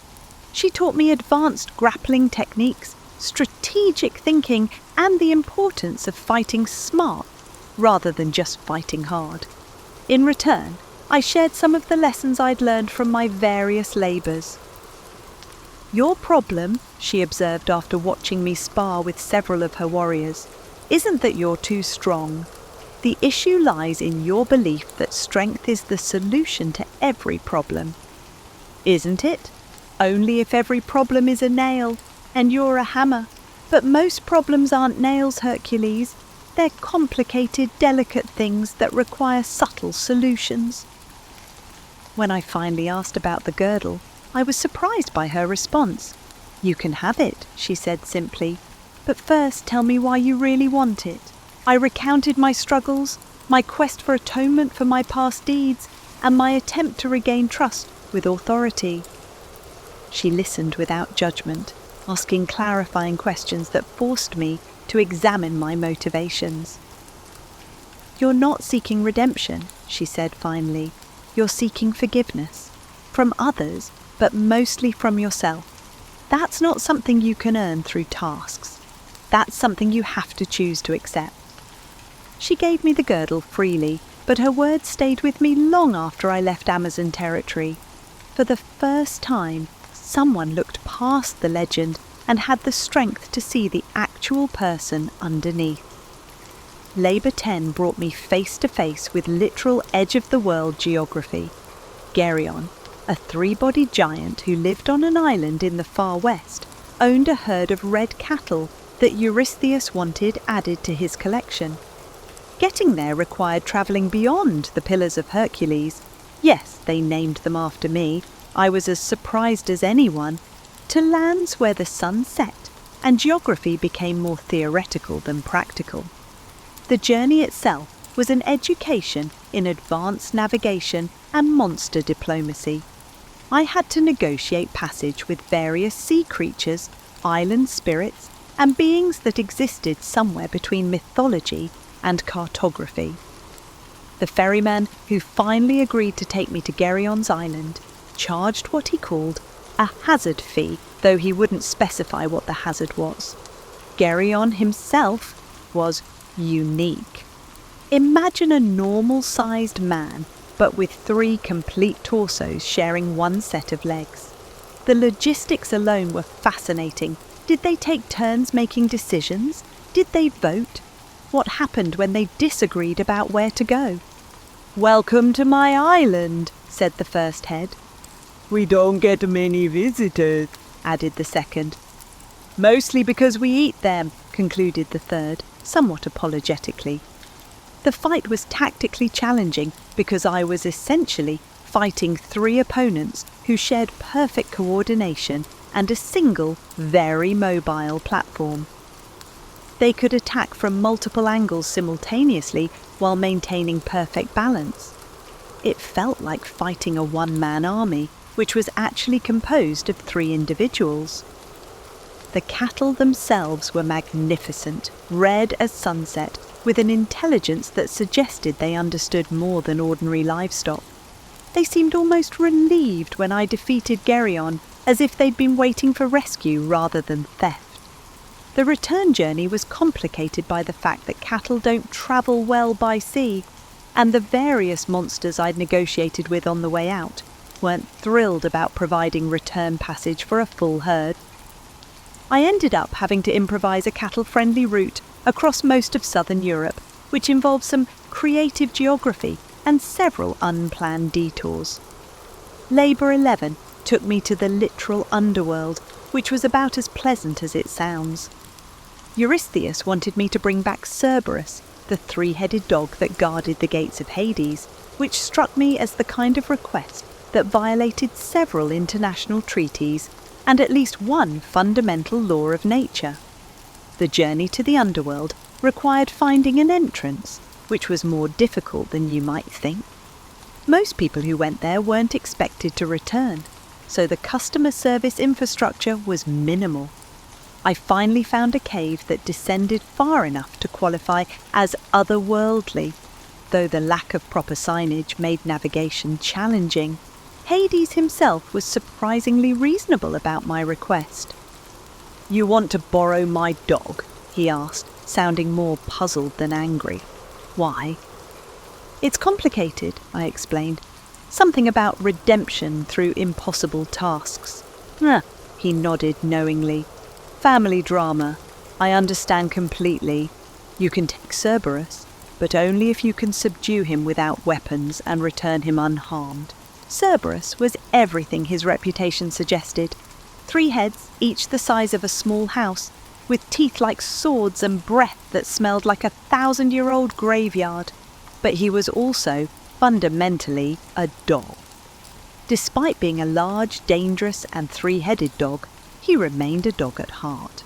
She taught me advanced grappling techniques, strategic thinking, and the importance of fighting smart rather than just fighting hard. In return, I shared some of the lessons I'd learned from my various labours. "Your problem," she observed after watching me spar with several of her warriors, "isn't that you're too strong. The issue lies in your belief that strength is the solution to every problem. Isn't it? Only if every problem is a nail, and you're a hammer. But most problems aren't nails, Hercules. They're complicated, delicate things that require subtle solutions." When I finally asked about the girdle, I was surprised by her response. "You can have it," she said simply, "but first tell me why you really want it." I recounted my struggles, my quest for atonement for my past deeds, and my attempt to regain trust with authority. She listened without judgment, asking clarifying questions that forced me to examine my motivations. "You're not seeking redemption," she said finally. "You're seeking forgiveness. From others, but mostly from yourself. That's not something you can earn through tasks. That's something you have to choose to accept." She gave me the girdle freely, but her words stayed with me long after I left Amazon territory. For the first time, someone looked past the legend and had the strength to see the actual person underneath. Labour 10 brought me face to face with literal edge-of-the-world geography. Geryon, a three-bodied giant who lived on an island in the far west, owned a herd of red cattle that Eurystheus wanted added to his collection. Getting there required travelling beyond the Pillars of Hercules. Yes, they named them after me. I was as surprised as anyone. To lands where the sun set, and geography became more theoretical than practical. The journey itself was an education in advanced navigation and monster diplomacy. I had to negotiate passage with various sea creatures, island spirits, and beings that existed somewhere between mythology and cartography. The ferryman who finally agreed to take me to Geryon's island charged what he called a hazard fee, though he wouldn't specify what the hazard was. Geryon himself was unique. Imagine a normal-sized man, but with 3 complete torsos sharing one set of legs. The logistics alone were fascinating. Did they take turns making decisions? Did they vote? What happened when they disagreed about where to go? "Welcome to my island," said the first head. "We don't get many visitors," added the second. "Mostly because we eat them," concluded the third, somewhat apologetically. The fight was tactically challenging because I was essentially fighting 3 opponents who shared perfect coordination and a single, very mobile platform. They could attack from multiple angles simultaneously while maintaining perfect balance. It felt like fighting a one-man army, which was actually composed of 3 individuals. The cattle themselves were magnificent, red as sunset, with an intelligence that suggested they understood more than ordinary livestock. They seemed almost relieved when I defeated Geryon, as if they'd been waiting for rescue rather than theft. The return journey was complicated by the fact that cattle don't travel well by sea, and the various monsters I'd negotiated with on the way out weren't thrilled about providing return passage for a full herd. I ended up having to improvise a cattle-friendly route across most of southern Europe, which involved some creative geography and several unplanned detours. Labour 11 took me to the literal underworld, which was about as pleasant as it sounds. Eurystheus wanted me to bring back Cerberus, the 3-headed dog that guarded the gates of Hades, which struck me as the kind of request that violated several international treaties and at least one fundamental law of nature. The journey to the underworld required finding an entrance, which was more difficult than you might think. Most people who went there weren't expected to return, so the customer service infrastructure was minimal. I finally found a cave that descended far enough to qualify as otherworldly, though the lack of proper signage made navigation challenging. Hades himself was surprisingly reasonable about my request. "You want to borrow my dog?" he asked, sounding more puzzled than angry. "Why?" "It's complicated," I explained. "Something about redemption through impossible tasks." He nodded knowingly. "Family drama. I understand completely. You can take Cerberus, but only if you can subdue him without weapons and return him unharmed." Cerberus was everything his reputation suggested. 3 heads, each the size of a small house, with teeth like swords and breath that smelled like a 1,000-year-old graveyard. But he was also, fundamentally, a dog. Despite being a large, dangerous and 3-headed dog, he remained a dog at heart.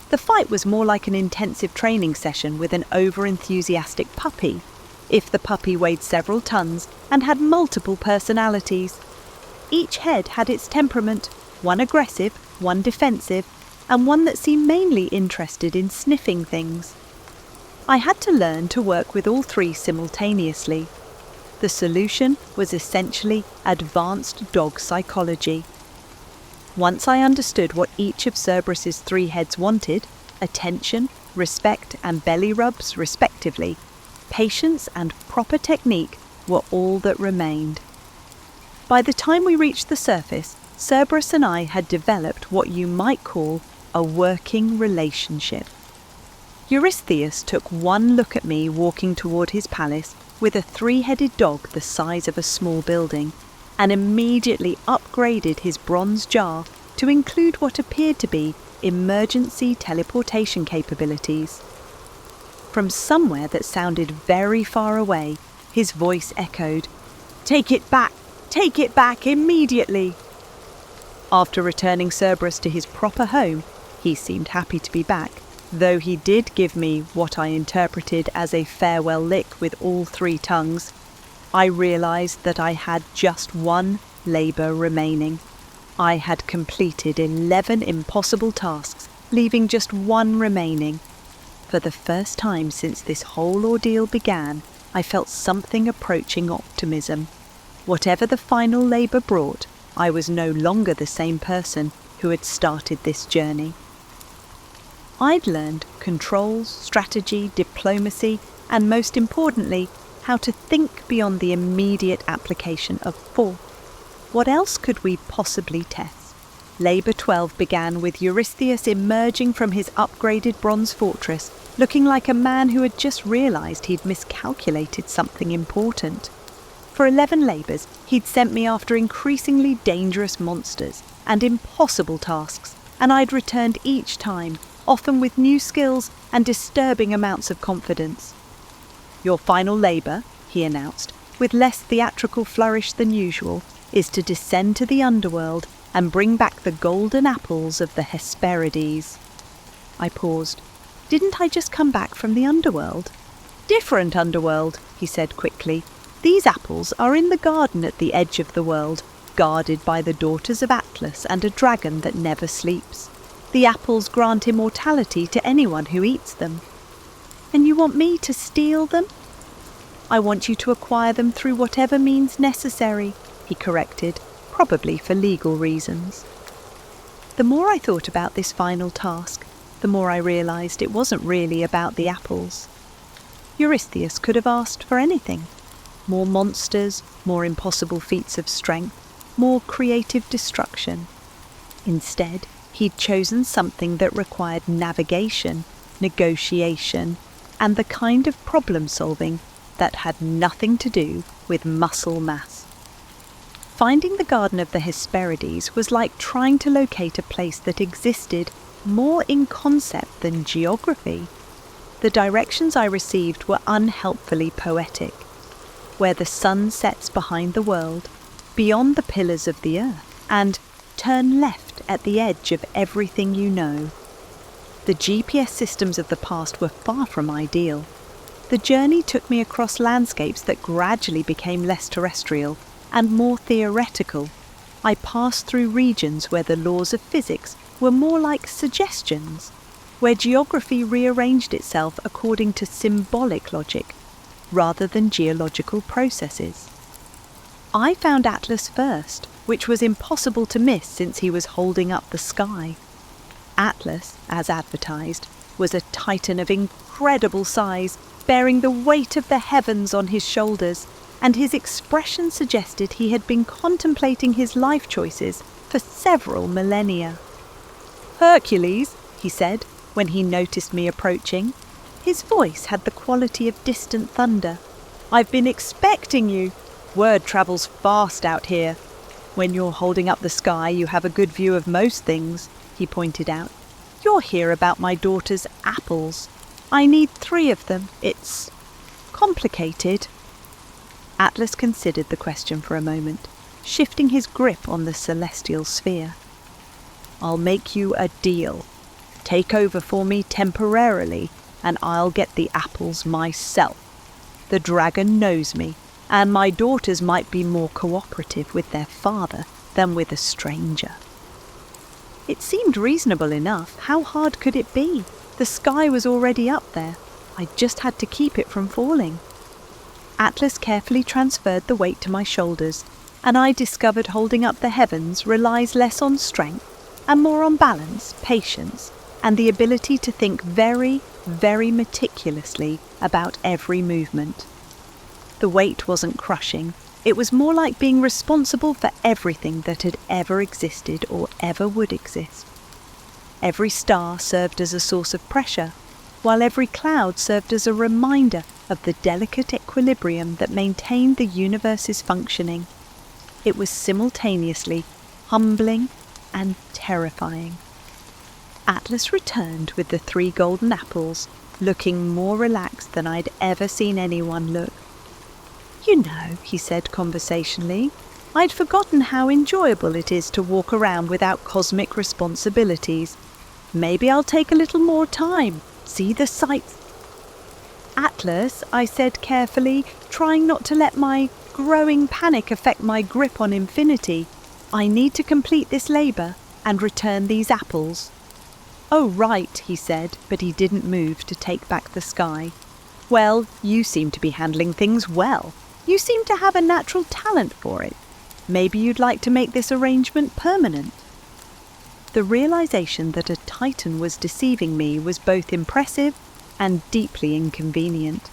The fight was more like an intensive training session with an over-enthusiastic puppy, if the puppy weighed several tons and had multiple personalities. Each head had its temperament, one aggressive, one defensive, and one that seemed mainly interested in sniffing things. I had to learn to work with all 3 simultaneously. The solution was essentially advanced dog psychology. Once I understood what each of Cerberus's 3 heads wanted, attention, respect and belly rubs respectively, patience and proper technique were all that remained. By the time we reached the surface, Cerberus and I had developed what you might call a working relationship. Eurystheus took one look at me walking toward his palace with a 3-headed dog the size of a small building, and immediately upgraded his bronze jar to include what appeared to be emergency teleportation capabilities. From somewhere that sounded very far away, his voice echoed, "Take it back! Take it back immediately!" After returning Cerberus to his proper home, he seemed happy to be back, though he did give me what I interpreted as a farewell lick with all 3 tongues. I realised that I had just 1 labour remaining. I had completed 11 impossible tasks, leaving just 1 remaining. For the first time since this whole ordeal began, I felt something approaching optimism. Whatever the final labour brought, I was no longer the same person who had started this journey. I'd learned controls, strategy, diplomacy, and most importantly, how to think beyond the immediate application of force. What else could we possibly test? Labour 12 began with Eurystheus emerging from his upgraded bronze fortress, looking like a man who had just realised he'd miscalculated something important. For 11 labours, he'd sent me after increasingly dangerous monsters and impossible tasks, and I'd returned each time, often with new skills and disturbing amounts of confidence. "Your final labour," he announced, with less theatrical flourish than usual, "is to descend to the underworld and bring back the golden apples of the Hesperides." I paused. Didn't I just come back from the underworld? Different underworld, he said quickly. These apples are in the garden at the edge of the world, guarded by the daughters of Atlas and a dragon that never sleeps. The apples grant immortality to anyone who eats them. And you want me to steal them? I want you to acquire them through whatever means necessary, he corrected, probably for legal reasons. The more I thought about this final task, the more I realised it wasn't really about the apples. Eurystheus could have asked for anything. More monsters, more impossible feats of strength, more creative destruction. Instead, he'd chosen something that required navigation, negotiation, and the kind of problem-solving that had nothing to do with muscle mass. Finding the Garden of the Hesperides was like trying to locate a place that existed more in concept than geography. The directions I received were unhelpfully poetic. Where the sun sets behind the world, beyond the pillars of the earth, and turn left at the edge of everything you know. The GPS systems of the past were far from ideal. The journey took me across landscapes that gradually became less terrestrial and more theoretical. I passed through regions where the laws of physics were more like suggestions, where geography rearranged itself according to symbolic logic, rather than geological processes. I found Atlas first, which was impossible to miss since he was holding up the sky. Atlas, as advertised, was a titan of incredible size, bearing the weight of the heavens on his shoulders, and his expression suggested he had been contemplating his life choices for several millennia. "Hercules," he said, when he noticed me approaching. His voice had the quality of distant thunder. "I've been expecting you. Word travels fast out here. When you're holding up the sky, you have a good view of most things," he pointed out. "You're here about my daughter's apples. I need 3 of them. It's complicated." Atlas considered the question for a moment, shifting his grip on the celestial sphere. "I'll make you a deal. Take over for me temporarily, and I'll get the apples myself. The dragon knows me, and my daughters might be more cooperative with their father than with a stranger." It seemed reasonable enough. How hard could it be? The sky was already up there. I just had to keep it from falling. Atlas carefully transferred the weight to my shoulders, and I discovered holding up the heavens relies less on strength and more on balance, patience, and the ability to think very, very meticulously about every movement. The weight wasn't crushing. It was more like being responsible for everything that had ever existed or ever would exist. Every star served as a source of pressure, while every cloud served as a reminder of the delicate equilibrium that maintained the universe's functioning. It was simultaneously humbling and terrifying. Atlas returned with the 3 golden apples, looking more relaxed than I'd ever seen anyone look. "You know," he said conversationally, "I'd forgotten how enjoyable it is to walk around without cosmic responsibilities. Maybe I'll take a little more time, see the sights." "Atlas," I said carefully, trying not to let my growing panic affect my grip on infinity, "I need to complete this labour and return these apples." "Oh, right," he said, but he didn't move to take back the sky. "Well, you seem to be handling things well. You seem to have a natural talent for it. Maybe you'd like to make this arrangement permanent." The realization that a titan was deceiving me was both impressive and deeply inconvenient.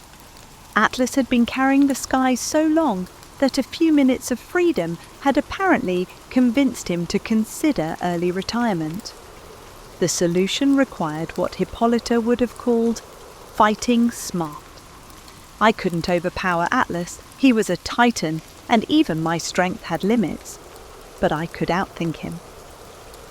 Atlas had been carrying the sky so long that a few minutes of freedom had apparently convinced him to consider early retirement. The solution required what Hippolyta would have called fighting smart. I couldn't overpower Atlas. He was a titan, and even my strength had limits. But I could outthink him.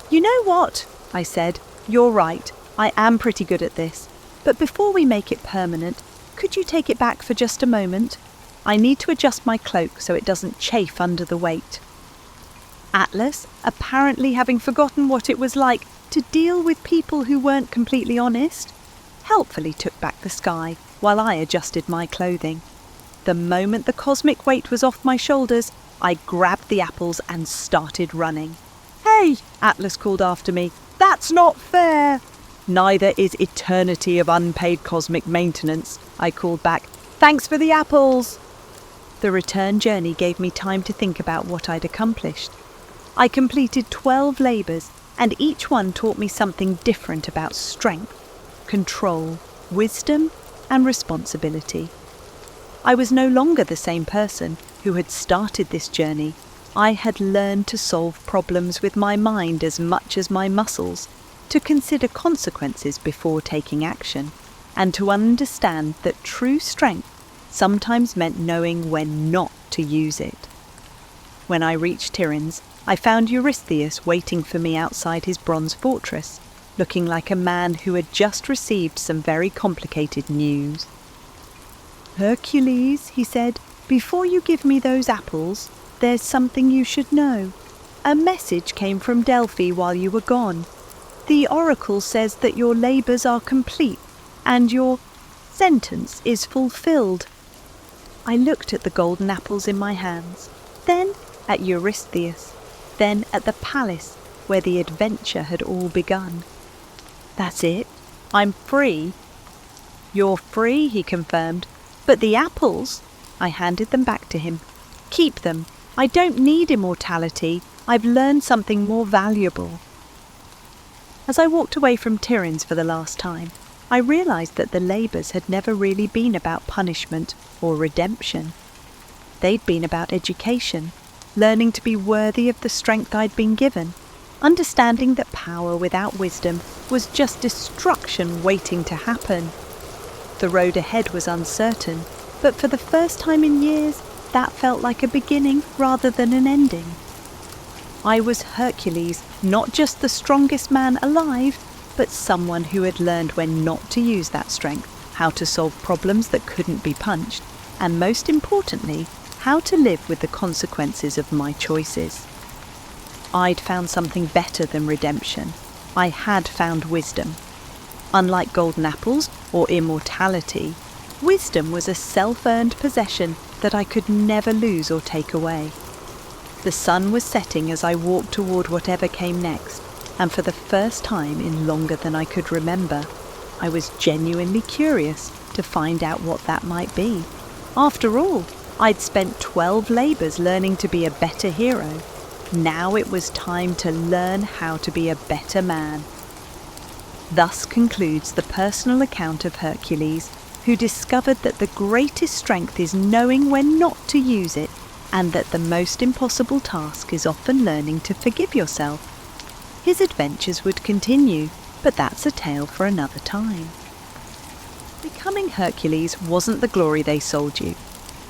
"You know what?" I said. "You're right. I am pretty good at this. But before we make it permanent, could you take it back for just a moment? I need to adjust my cloak so it doesn't chafe under the weight." Atlas, apparently having forgotten what it was like to deal with people who weren't completely honest, helpfully took back the sky while I adjusted my clothing. The moment the cosmic weight was off my shoulders, I grabbed the apples and started running. "Hey!" Atlas called after me. "That's not fair!" "Neither is eternity of unpaid cosmic maintenance," I called back. "Thanks for the apples!" The return journey gave me time to think about what I'd accomplished. I completed 12 labours, and each one taught me something different about strength, control, wisdom, and responsibility. I was no longer the same person who had started this journey. I had learned to solve problems with my mind as much as my muscles, to consider consequences before taking action, and to understand that true strength sometimes meant knowing when not to use it. When I reached Tiryns, I found Eurystheus waiting for me outside his bronze fortress, looking like a man who had just received some very complicated news. "Hercules," he said, "before you give me those apples, there's something you should know. A message came from Delphi while you were gone. The oracle says that your labours are complete and your sentence is fulfilled." I looked at the golden apples in my hands, then at Eurystheus, then at the palace where the adventure had all begun. "That's it. I'm free." "You're free," he confirmed. "But the apples—" I handed them back to him. "Keep them. I don't need immortality. I've learned something more valuable." As I walked away from Tiryns for the last time, I realised that the labours had never really been about punishment or redemption. They'd been about education, learning to be worthy of the strength I'd been given, understanding that power without wisdom was just destruction waiting to happen. The road ahead was uncertain, but for the first time in years, that felt like a beginning rather than an ending. I was Hercules, not just the strongest man alive, but someone who had learned when not to use that strength, how to solve problems that couldn't be punched, and most importantly, how to live with the consequences of my choices. I'd found something better than redemption. I had found wisdom. Unlike golden apples or immortality, wisdom was a self-earned possession that I could never lose or take away. The sun was setting as I walked toward whatever came next, and for the first time in longer than I could remember, I was genuinely curious to find out what that might be. After all, I'd spent 12 labours learning to be a better hero. Now it was time to learn how to be a better man. Thus concludes the personal account of Hercules, who discovered that the greatest strength is knowing when not to use it, and that the most impossible task is often learning to forgive yourself. His adventures would continue, but that's a tale for another time. Becoming Hercules wasn't the glory they sold you.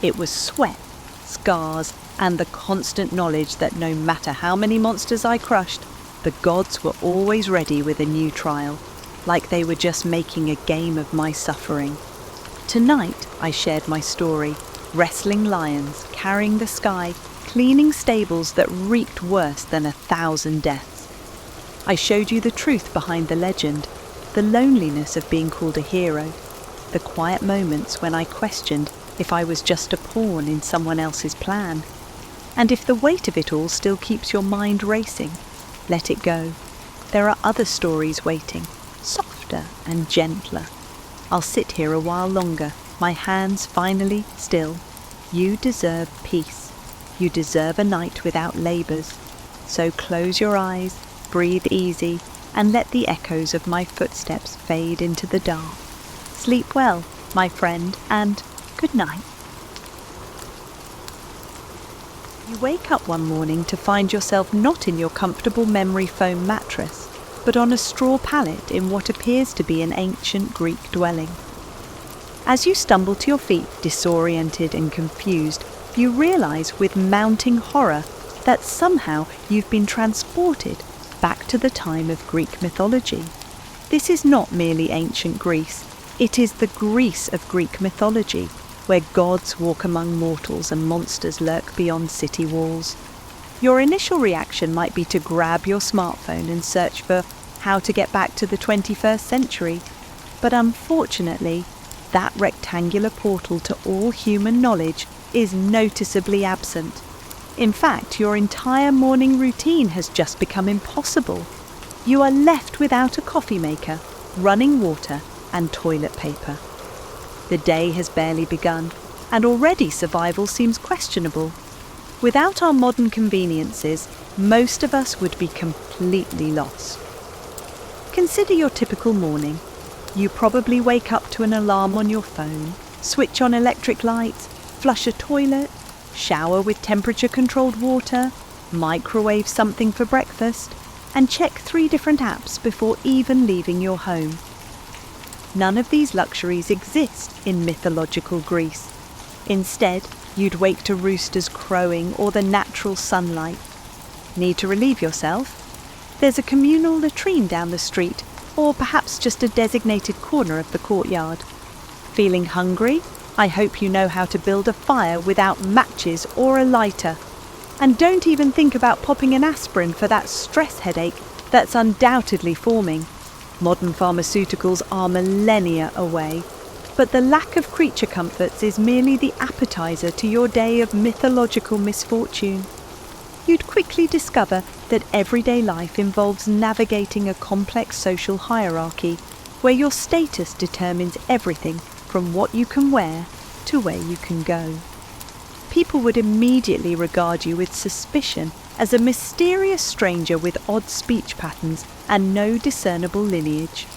It was sweat, scars, and the constant knowledge that no matter how many monsters I crushed, the gods were always ready with a new trial, like they were just making a game of my suffering. Tonight I shared my story, wrestling lions, carrying the sky, cleaning stables that reeked worse than 1,000 deaths. I showed you the truth behind the legend, the loneliness of being called a hero, the quiet moments when I questioned if I was just a pawn in someone else's plan. And if the weight of it all still keeps your mind racing, let it go. There are other stories waiting, softer and gentler. I'll sit here a while longer, my hands finally still. You deserve peace. You deserve a night without labours. So close your eyes, breathe easy, and let the echoes of my footsteps fade into the dark. Sleep well, my friend, and good night. You wake up one morning to find yourself not in your comfortable memory foam mattress, but on a straw pallet in what appears to be an ancient Greek dwelling. As you stumble to your feet, disoriented and confused, you realise with mounting horror that somehow you've been transported back to the time of Greek mythology. This is not merely ancient Greece, it is the Greece of Greek mythology, where gods walk among mortals and monsters lurk beyond city walls. Your initial reaction might be to grab your smartphone and search for how to get back to the 21st century. But unfortunately, that rectangular portal to all human knowledge is noticeably absent. In fact, your entire morning routine has just become impossible. You are left without a coffee maker, running water, and toilet paper. The day has barely begun, and already survival seems questionable. Without our modern conveniences, most of us would be completely lost. Consider your typical morning. You probably wake up to an alarm on your phone, switch on electric lights, flush a toilet, shower with temperature-controlled water, microwave something for breakfast, and check 3 different apps before even leaving your home. None of these luxuries exist in mythological Greece. Instead, you'd wake to roosters crowing or the natural sunlight. Need to relieve yourself? There's a communal latrine down the street, or perhaps just a designated corner of the courtyard. Feeling hungry? I hope you know how to build a fire without matches or a lighter. And don't even think about popping an aspirin for that stress headache that's undoubtedly forming. Modern pharmaceuticals are millennia away, but the lack of creature comforts is merely the appetizer to your day of mythological misfortune. You'd quickly discover that everyday life involves navigating a complex social hierarchy where your status determines everything from what you can wear to where you can go. People would immediately regard you with suspicion as a mysterious stranger with odd speech patterns and no discernible lineage.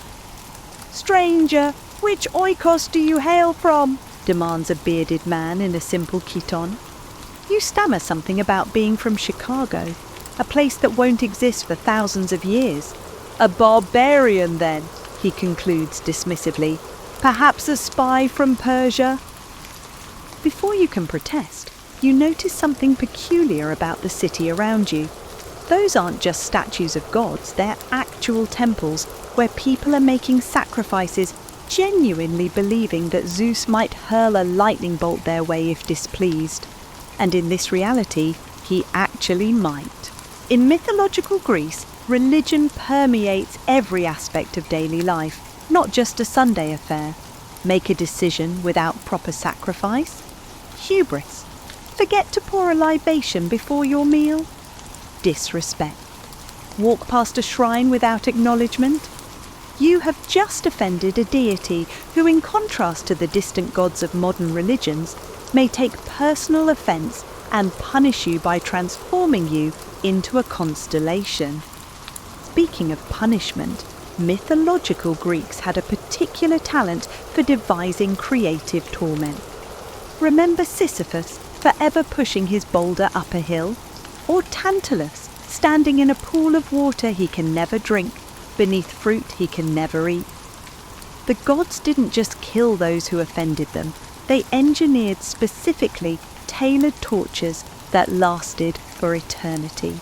"Stranger, which oikos do you hail from?" demands a bearded man in a simple chiton. You stammer something about being from Chicago, a place that won't exist for thousands of years. "A barbarian, then," he concludes dismissively. "Perhaps a spy from Persia?" Before you can protest, you notice something peculiar about the city around you. Those aren't just statues of gods, they're actual temples where people are making sacrifices, genuinely believing that Zeus might hurl a lightning bolt their way if displeased. And in this reality, he actually might. In mythological Greece, religion permeates every aspect of daily life, not just a Sunday affair. Make a decision without proper sacrifice? Hubris. Forget to pour a libation before your meal? Disrespect. Walk past a shrine without acknowledgement? You have just offended a deity who, in contrast to the distant gods of modern religions, may take personal offence and punish you by transforming you into a constellation. Speaking of punishment, mythological Greeks had a particular talent for devising creative torment. Remember Sisyphus forever pushing his boulder up a hill? Or Tantalus standing in a pool of water he can never drink, beneath fruit he can never eat? The gods didn't just kill those who offended them, they engineered specifically tailored tortures that lasted for eternity.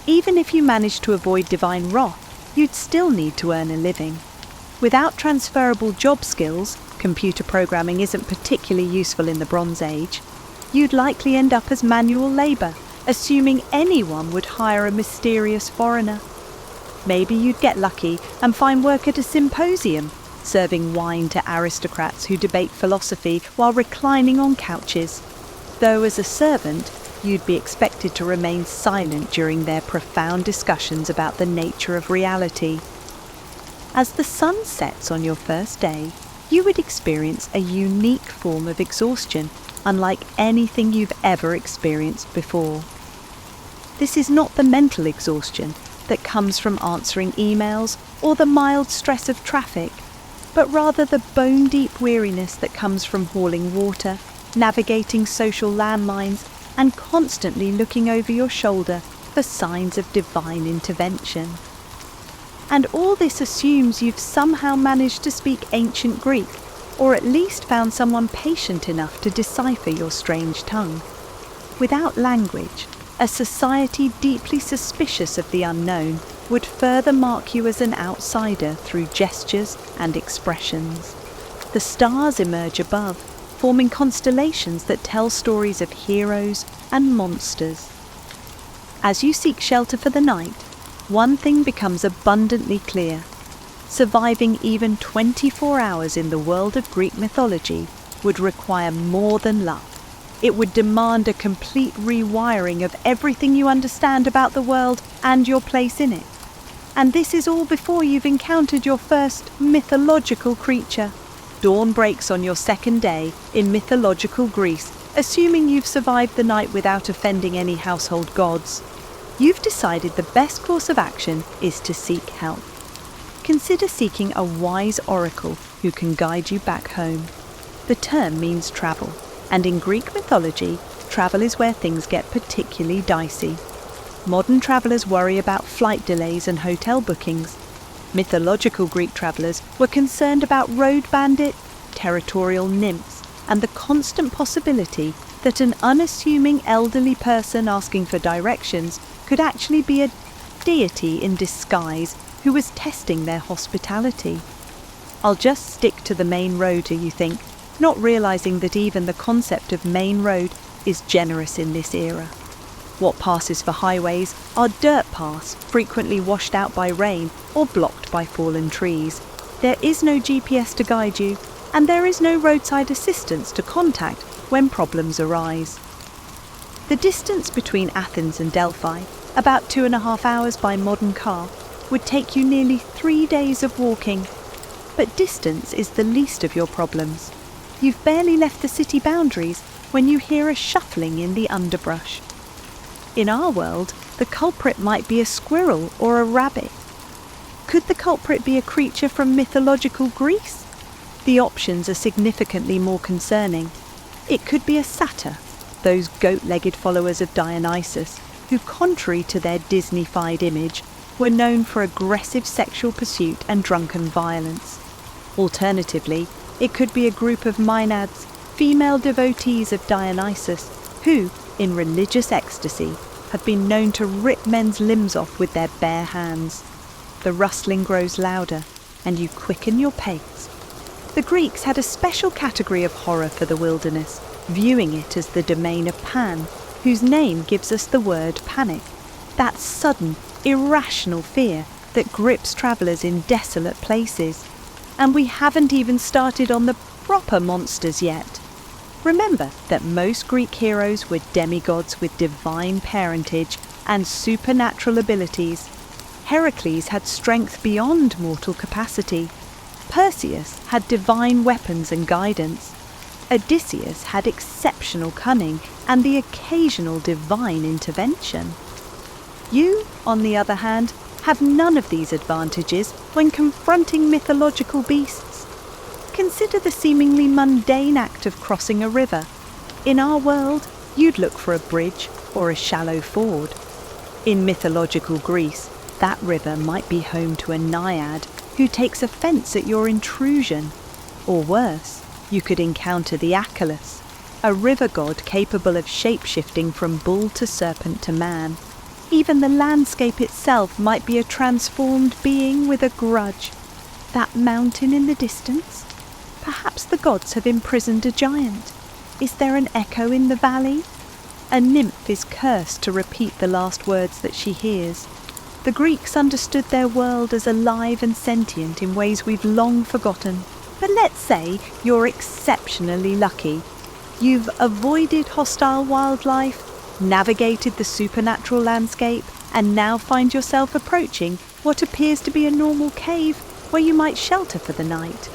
Even if you managed to avoid divine wrath, you'd still need to earn a living. Without transferable job skills, computer programming isn't particularly useful in the Bronze Age, you'd likely end up as manual labour, assuming anyone would hire a mysterious foreigner. Maybe you'd get lucky and find work at a symposium, serving wine to aristocrats who debate philosophy while reclining on couches. Though as a servant, you'd be expected to remain silent during their profound discussions about the nature of reality. As the sun sets on your first day, you would experience a unique form of exhaustion, unlike anything you've ever experienced before. This is not the mental exhaustion that comes from answering emails or the mild stress of traffic, but rather the bone-deep weariness that comes from hauling water, navigating social landmines, and constantly looking over your shoulder for signs of divine intervention. And all this assumes you've somehow managed to speak ancient Greek, or at least found someone patient enough to decipher your strange tongue. Without language, a society deeply suspicious of the unknown would further mark you as an outsider through gestures and expressions. The stars emerge above, forming constellations that tell stories of heroes and monsters. As you seek shelter for the night, one thing becomes abundantly clear. surviving even 24 hours in the world of Greek mythology would require more than luck. It would demand a complete rewiring of everything you understand about the world and your place in it. And this is all before you've encountered your first mythological creature. Dawn breaks on your second day in mythological Greece, assuming you've survived the night without offending any household gods. You've decided the best course of action is to seek help. Consider seeking a wise oracle who can guide you back home. The term means travel, and in Greek mythology, travel is where things get particularly dicey. Modern travellers worry about flight delays and hotel bookings. Mythological Greek travellers were concerned about road bandits, territorial nymphs, and the constant possibility that an unassuming elderly person asking for directions could actually be a deity in disguise who was testing their hospitality. I'll just stick to the main road, you think, not realising that even the concept of main road is generous in this era. What passes for highways are dirt paths, frequently washed out by rain or blocked by fallen trees. There is no GPS to guide you, and there is no roadside assistance to contact when problems arise. The distance between Athens and Delphi, about 2.5 hours by modern car, would take you nearly 3 days of walking. But distance is the least of your problems. You've barely left the city boundaries when you hear a shuffling in the underbrush. In our world, the culprit might be a squirrel or a rabbit. Could the culprit be a creature from mythological Greece? The options are significantly more concerning. It could be a satyr, those goat-legged followers of Dionysus, who, contrary to their Disney-fied image, were known for aggressive sexual pursuit and drunken violence. Alternatively, it could be a group of maenads, female devotees of Dionysus, who, in religious ecstasy, have been known to rip men's limbs off with their bare hands. The rustling grows louder, and you quicken your pace. The Greeks had a special category of horror for the wilderness, viewing it as the domain of Pan, whose name gives us the word panic, that sudden, irrational fear that grips travellers in desolate places. And we haven't even started on the proper monsters yet. Remember that most Greek heroes were demigods with divine parentage and supernatural abilities. Hercules had strength beyond mortal capacity. Perseus had divine weapons and guidance. Odysseus had exceptional cunning and the occasional divine intervention. You, on the other hand, have none of these advantages when confronting mythological beasts. Consider the seemingly mundane act of crossing a river. In our world, you'd look for a bridge or a shallow ford. In mythological Greece, that river might be home to a naiad who takes offence at your intrusion. Or worse, you could encounter the Hercules, a river god capable of shape-shifting from bull to serpent to man. Even the landscape itself might be a transformed being with a grudge. That mountain in the distance? Perhaps the gods have imprisoned a giant. Is there an echo in the valley? A nymph is cursed to repeat the last words that she hears. The Greeks understood their world as alive and sentient in ways we've long forgotten. But let's say you're exceptionally lucky. You've avoided hostile wildlife, navigated the supernatural landscape, and now find yourself approaching what appears to be a normal cave where you might shelter for the night.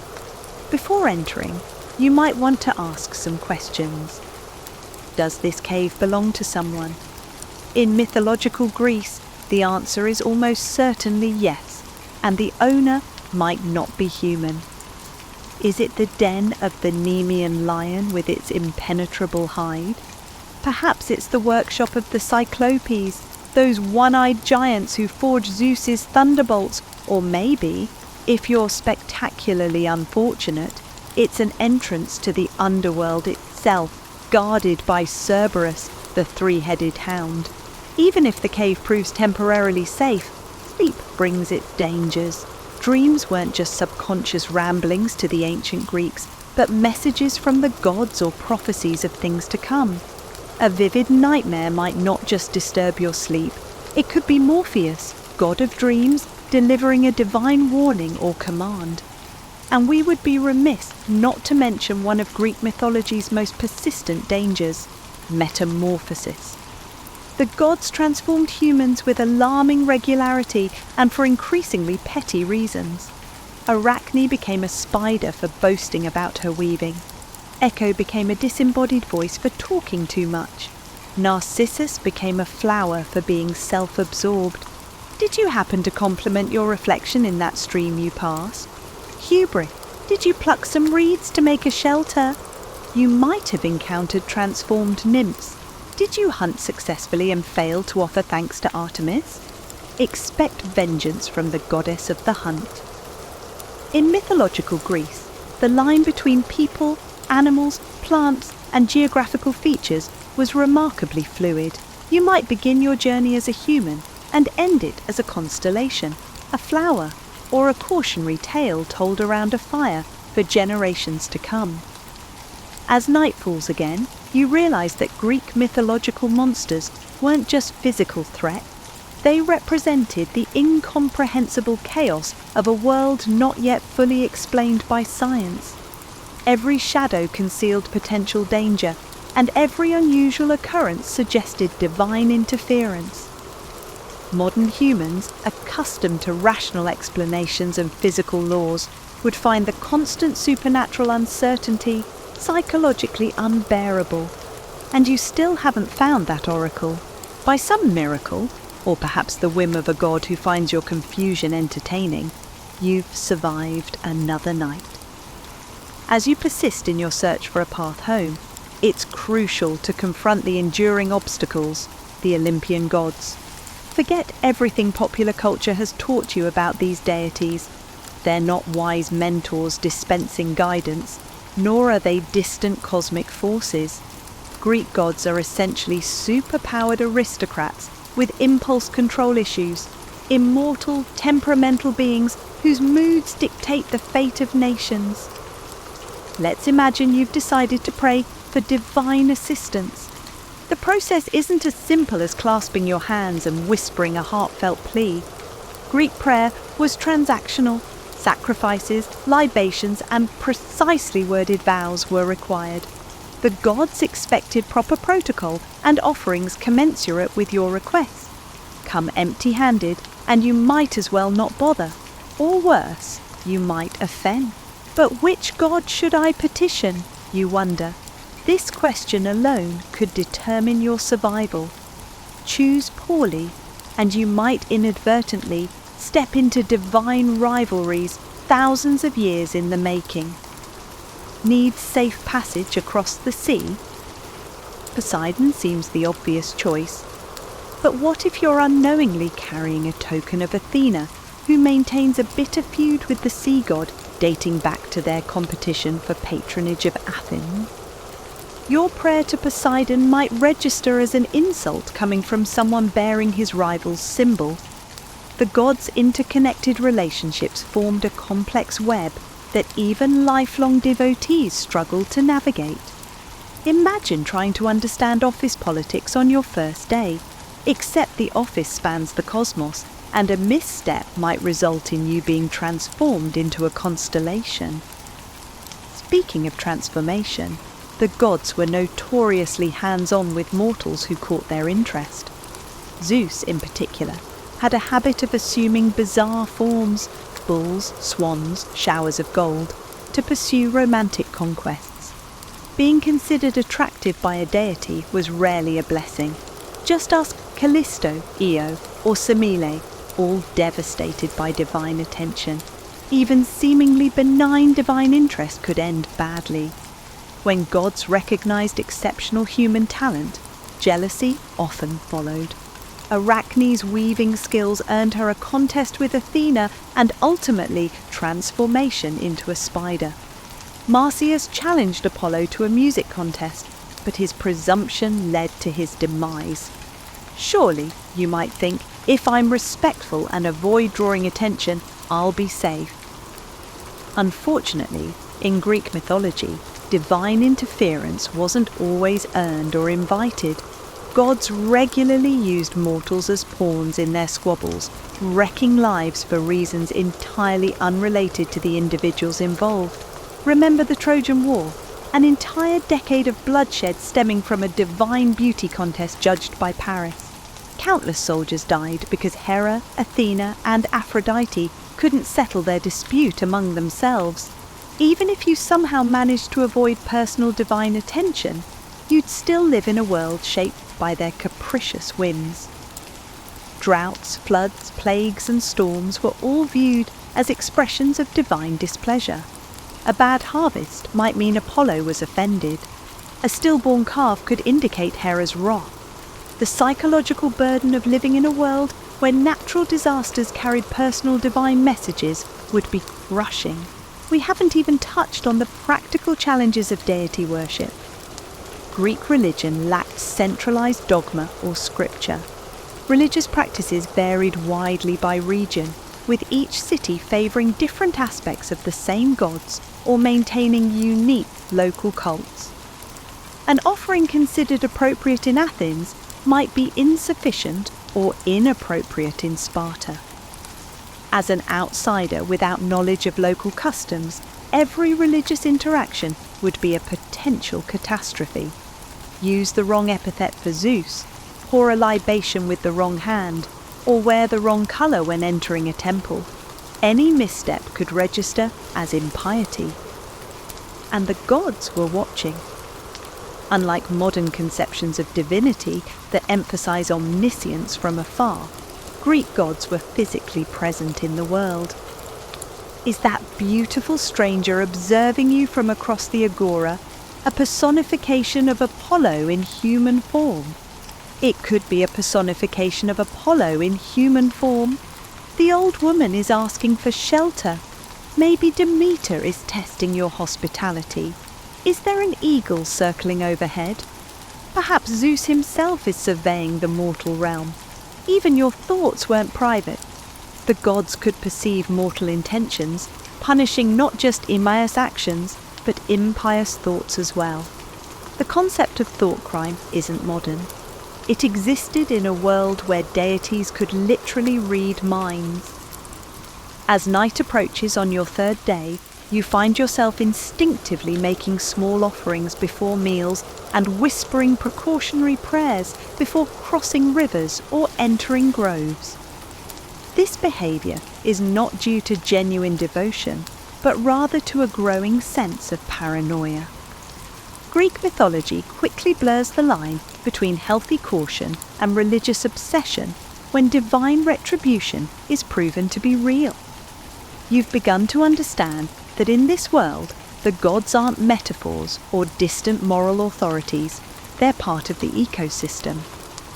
Before entering, you might want to ask some questions. Does this cave belong to someone? In mythological Greece, the answer is almost certainly yes, and the owner might not be human. Is it the den of the Nemean lion with its impenetrable hide? Perhaps it's the workshop of the Cyclopes, those one-eyed giants who forge Zeus's thunderbolts, or maybe, if you're spectacularly unfortunate, it's an entrance to the underworld itself, guarded by Cerberus, the three-headed hound. Even if the cave proves temporarily safe, sleep brings its dangers. Dreams weren't just subconscious ramblings to the ancient Greeks, but messages from the gods or prophecies of things to come. A vivid nightmare might not just disturb your sleep. It could be Morpheus, god of dreams, delivering a divine warning or command. And we would be remiss not to mention one of Greek mythology's most persistent dangers, metamorphosis. The gods transformed humans with alarming regularity and for increasingly petty reasons. Arachne became a spider for boasting about her weaving. Echo became a disembodied voice for talking too much. Narcissus became a flower for being self-absorbed. Did you happen to compliment your reflection in that stream you passed? Hubris, did you pluck some reeds to make a shelter? You might have encountered transformed nymphs. Did you hunt successfully and fail to offer thanks to Artemis? Expect vengeance from the goddess of the hunt. In mythological Greece, the line between people, animals, plants, and geographical features was remarkably fluid. You might begin your journey as a human and end it as a constellation, a flower, or a cautionary tale told around a fire for generations to come. As night falls again, you realise that Greek mythological monsters weren't just physical threats. They represented the incomprehensible chaos of a world not yet fully explained by science. Every shadow concealed potential danger, and every unusual occurrence suggested divine interference. Modern humans, accustomed to rational explanations and physical laws, would find the constant supernatural uncertainty psychologically unbearable. And you still haven't found that oracle. By some miracle, or perhaps the whim of a god who finds your confusion entertaining, you've survived another night. As you persist in your search for a path home, it's crucial to confront the enduring obstacles, the Olympian gods. Forget everything popular culture has taught you about these deities. They're not wise mentors dispensing guidance, nor are they distant cosmic forces. Greek gods are essentially superpowered aristocrats with impulse control issues, immortal, temperamental beings whose moods dictate the fate of nations. Let's imagine you've decided to pray for divine assistance. The process isn't as simple as clasping your hands and whispering a heartfelt plea. Greek prayer was transactional. Sacrifices, libations, and precisely worded vows were required. The gods expected proper protocol and offerings commensurate with your request. Come empty-handed, and you might as well not bother. Or worse, you might offend. But which god should I petition, you wonder? This question alone could determine your survival. Choose poorly, and you might inadvertently step into divine rivalries thousands of years in the making. Need safe passage across the sea? Poseidon seems the obvious choice. But what if you're unknowingly carrying a token of Athena, who maintains a bitter feud with the sea god dating back to their competition for patronage of Athens? Your prayer to Poseidon might register as an insult coming from someone bearing his rival's symbol. The gods' interconnected relationships formed a complex web that even lifelong devotees struggle to navigate. Imagine trying to understand office politics on your first day, except the office spans the cosmos, and a misstep might result in you being transformed into a constellation. Speaking of transformation, the gods were notoriously hands-on with mortals who caught their interest. Zeus, in particular, had a habit of assuming bizarre forms, bulls, swans, showers of gold, to pursue romantic conquests. Being considered attractive by a deity was rarely a blessing. Just ask Callisto, Io, or Semele, all devastated by divine attention. Even seemingly benign divine interest could end badly. When gods recognized exceptional human talent, jealousy often followed. Arachne's weaving skills earned her a contest with Athena and ultimately transformation into a spider. Marsyas challenged Apollo to a music contest, but his presumption led to his demise. Surely, you might think, if I'm respectful and avoid drawing attention, I'll be safe. Unfortunately, in Greek mythology, divine interference wasn't always earned or invited. Gods regularly used mortals as pawns in their squabbles, wrecking lives for reasons entirely unrelated to the individuals involved. Remember the Trojan War? An entire decade of bloodshed stemming from a divine beauty contest judged by Paris. Countless soldiers died because Hera, Athena, and Aphrodite couldn't settle their dispute among themselves. Even if you somehow managed to avoid personal divine attention, you'd still live in a world shaped by their capricious whims. Droughts, floods, plagues, and storms were all viewed as expressions of divine displeasure. A bad harvest might mean Apollo was offended. A stillborn calf could indicate Hera's wrath. The psychological burden of living in a world where natural disasters carried personal divine messages would be crushing. We haven't even touched on the practical challenges of deity worship. Greek religion lacked centralized dogma or scripture. Religious practices varied widely by region, with each city favoring different aspects of the same gods or maintaining unique local cults. An offering considered appropriate in Athens might be insufficient or inappropriate in Sparta. As an outsider without knowledge of local customs, every religious interaction would be a potential catastrophe. Use the wrong epithet for Zeus, pour a libation with the wrong hand, or wear the wrong colour when entering a temple. Any misstep could register as impiety. And the gods were watching. Unlike modern conceptions of divinity that emphasize omniscience from afar, Greek gods were physically present in the world. Is that beautiful stranger observing you from across the agora a personification of Apollo in human form? It could be a personification of Apollo in human form. The old woman is asking for shelter. Maybe Demeter is testing your hospitality. Is there an eagle circling overhead? Perhaps Zeus himself is surveying the mortal realm. Even your thoughts weren't private. The gods could perceive mortal intentions, punishing not just impious actions, but impious thoughts as well. The concept of thought crime isn't modern. It existed in a world where deities could literally read minds. As night approaches on your third day, you find yourself instinctively making small offerings before meals and whispering precautionary prayers before crossing rivers or entering groves. This behaviour is not due to genuine devotion, but rather to a growing sense of paranoia. Greek mythology quickly blurs the line between healthy caution and religious obsession when divine retribution is proven to be real. You've begun to understand that in this world, the gods aren't metaphors or distant moral authorities, they're part of the ecosystem.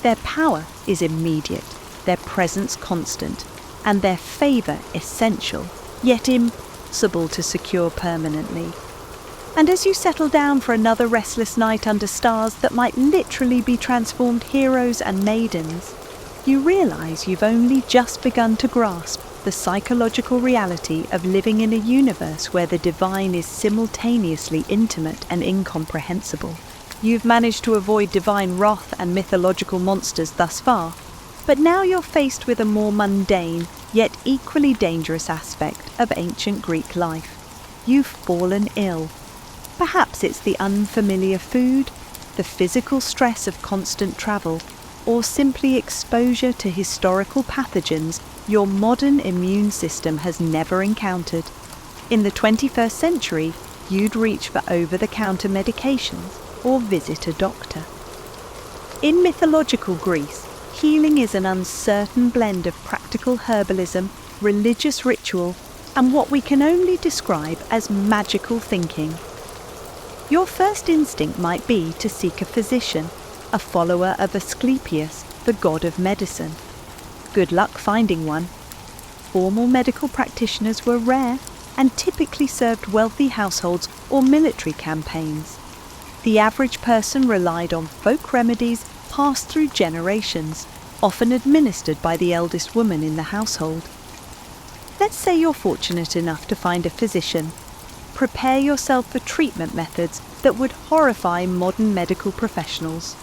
Their power is immediate, their presence constant, and their favour essential, yet impossible to secure permanently. And as you settle down for another restless night under stars that might literally be transformed heroes and maidens, you realise you've only just begun to grasp the psychological reality of living in a universe where the divine is simultaneously intimate and incomprehensible. You've managed to avoid divine wrath and mythological monsters thus far, but now you're faced with a more mundane, yet equally dangerous aspect of ancient Greek life. You've fallen ill. Perhaps it's the unfamiliar food, the physical stress of constant travel, or simply exposure to historical pathogens your modern immune system has never encountered. In the 21st century, you'd reach for over-the-counter medications or visit a doctor. In mythological Greece, healing is an uncertain blend of practical herbalism, religious ritual, and what we can only describe as magical thinking. Your first instinct might be to seek a physician, a follower of Asclepius, the god of medicine. Good luck finding one. Formal medical practitioners were rare and typically served wealthy households or military campaigns. The average person relied on folk remedies passed through generations, often administered by the eldest woman in the household. Let's say you're fortunate enough to find a physician. Prepare yourself for treatment methods that would horrify modern medical professionals.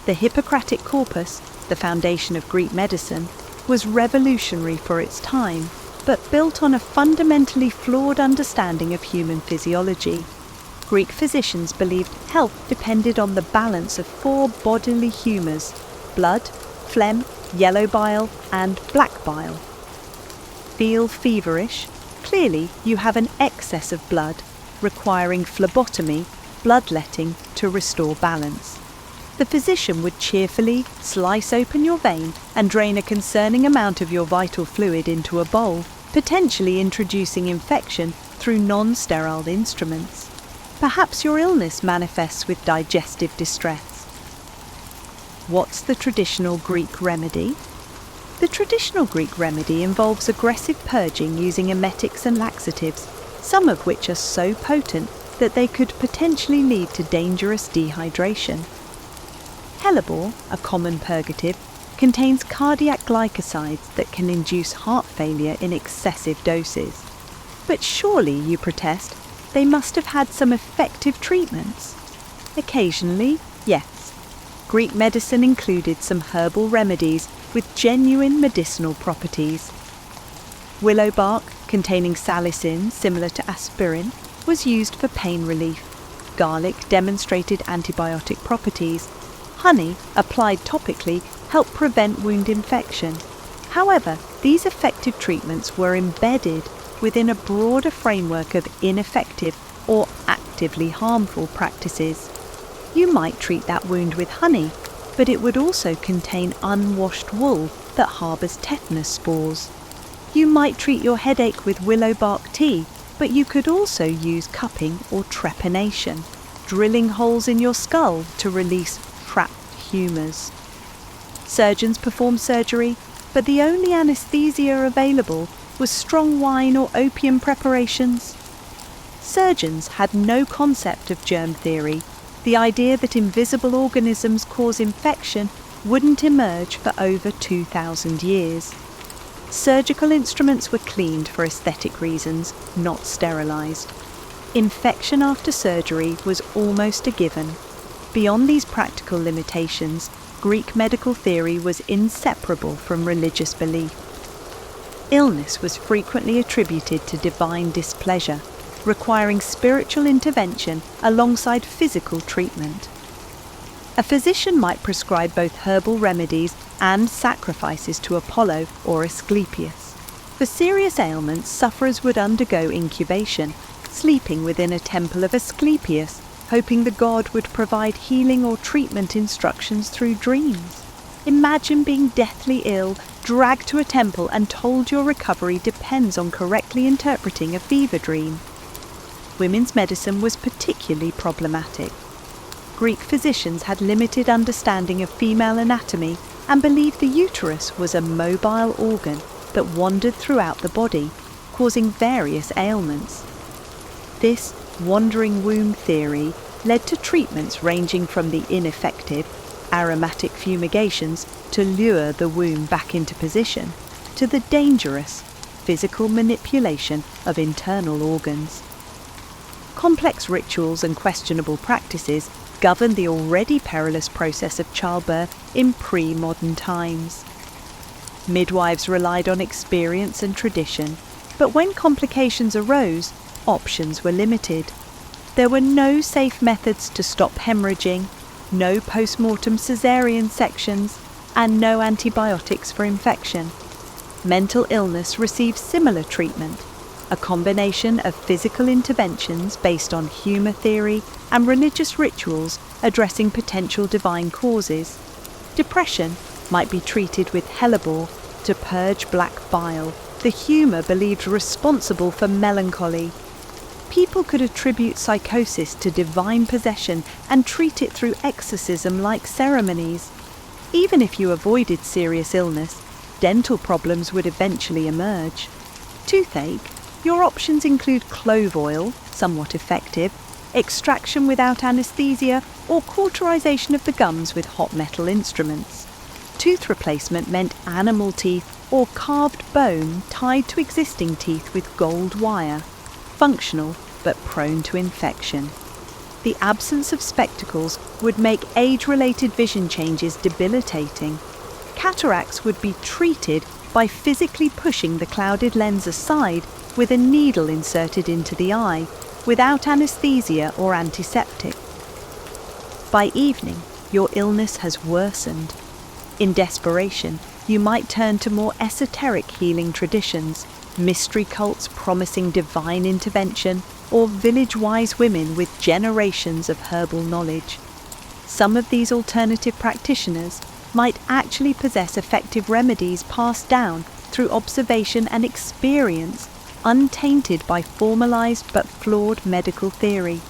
The Hippocratic corpus, the foundation of Greek medicine, was revolutionary for its time, but built on a fundamentally flawed understanding of human physiology. Greek physicians believed health depended on the balance of 4 bodily humours: blood, phlegm, yellow bile, and black bile. Feel feverish? Clearly you have an excess of blood, requiring phlebotomy, bloodletting, to restore balance. The physician would cheerfully slice open your vein and drain a concerning amount of your vital fluid into a bowl, potentially introducing infection through non-sterile instruments. Perhaps your illness manifests with digestive distress. What's the traditional Greek remedy? The traditional Greek remedy involves aggressive purging using emetics and laxatives, some of which are so potent that they could potentially lead to dangerous dehydration. Hellebore, a common purgative, contains cardiac glycosides that can induce heart failure in excessive doses. But surely, you protest, they must have had some effective treatments. Occasionally, yes. Greek medicine included some herbal remedies with genuine medicinal properties. Willow bark, containing salicin similar to aspirin, was used for pain relief. Garlic demonstrated antibiotic properties. Honey, applied topically, helped prevent wound infection. However, these effective treatments were embedded within a broader framework of ineffective or actively harmful practices. You might treat that wound with honey, but it would also contain unwashed wool that harbours tetanus spores. You might treat your headache with willow bark tea, but you could also use cupping or trepanation, drilling holes in your skull to release trapped humours. Surgeons performed surgery, but the only anaesthesia available was strong wine or opium preparations. Surgeons had no concept of germ theory. The idea that invisible organisms cause infection wouldn't emerge for over 2,000 years. Surgical instruments were cleaned for aesthetic reasons, not sterilised. Infection after surgery was almost a given. Beyond these practical limitations, Greek medical theory was inseparable from religious belief. Illness was frequently attributed to divine displeasure, requiring spiritual intervention alongside physical treatment. A physician might prescribe both herbal remedies and sacrifices to Apollo or Asclepius. For serious ailments, sufferers would undergo incubation, sleeping within a temple of Asclepius, hoping the god would provide healing or treatment instructions through dreams. Imagine being deathly ill, dragged to a temple and told your recovery depends on correctly interpreting a fever dream. Women's medicine was particularly problematic. Greek physicians had limited understanding of female anatomy and believed the uterus was a mobile organ that wandered throughout the body, causing various ailments. This wandering womb theory led to treatments ranging from the ineffective aromatic fumigations to lure the womb back into position, to the dangerous physical manipulation of internal organs. Complex rituals and questionable practices governed the already perilous process of childbirth in pre-modern times. Midwives relied on experience and tradition, but when complications arose, options were limited. There were no safe methods to stop hemorrhaging, no post-mortem caesarean sections, and no antibiotics for infection. Mental illness received similar treatment, a combination of physical interventions based on humour theory and religious rituals addressing potential divine causes. Depression might be treated with hellebore to purge black bile, the humour believed responsible for melancholy. People could attribute psychosis to divine possession and treat it through exorcism-like ceremonies. Even if you avoided serious illness, dental problems would eventually emerge. Toothache, your options include clove oil, somewhat effective, extraction without anaesthesia, or cauterization of the gums with hot metal instruments. Tooth replacement meant animal teeth or carved bone tied to existing teeth with gold wire, functional but prone to infection. The absence of spectacles would make age-related vision changes debilitating. Cataracts would be treated by physically pushing the clouded lens aside with a needle inserted into the eye, without anesthesia or antiseptic. By evening, your illness has worsened. In desperation, you might turn to more esoteric healing traditions, mystery cults promising divine intervention, or village-wise women with generations of herbal knowledge. Some of these alternative practitioners might actually possess effective remedies passed down through observation and experience, untainted by formalized but flawed medical theory.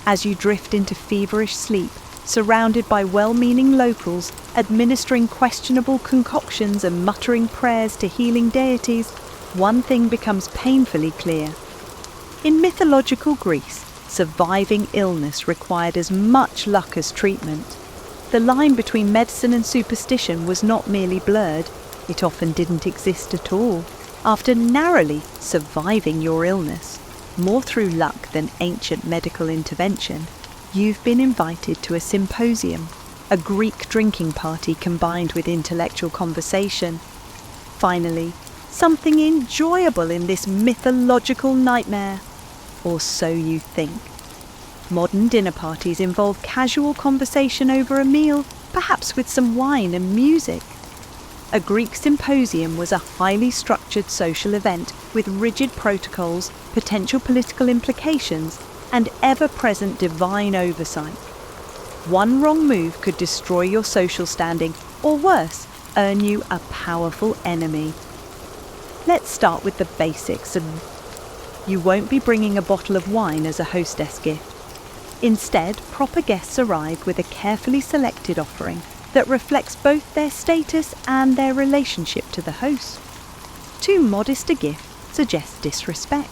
As you drift into feverish sleep, surrounded by well-meaning locals administering questionable concoctions and muttering prayers to healing deities, one thing becomes painfully clear. In mythological Greece, surviving illness required as much luck as treatment. The line between medicine and superstition was not merely blurred, it often didn't exist at all. After narrowly surviving your illness, more through luck than ancient medical intervention, you've been invited to a symposium, a Greek drinking party combined with intellectual conversation. Finally, something enjoyable in this mythological nightmare. Or so you think. Modern dinner parties involve casual conversation over a meal, perhaps with some wine and music. A Greek symposium was a highly structured social event with rigid protocols, potential political implications, and ever-present divine oversight. One wrong move could destroy your social standing, or worse, earn you a powerful enemy. Let's start with the basics. You won't be bringing a bottle of wine as a hostess gift. Instead, proper guests arrive with a carefully selected offering that reflects both their status and their relationship to the host. Too modest a gift suggests disrespect.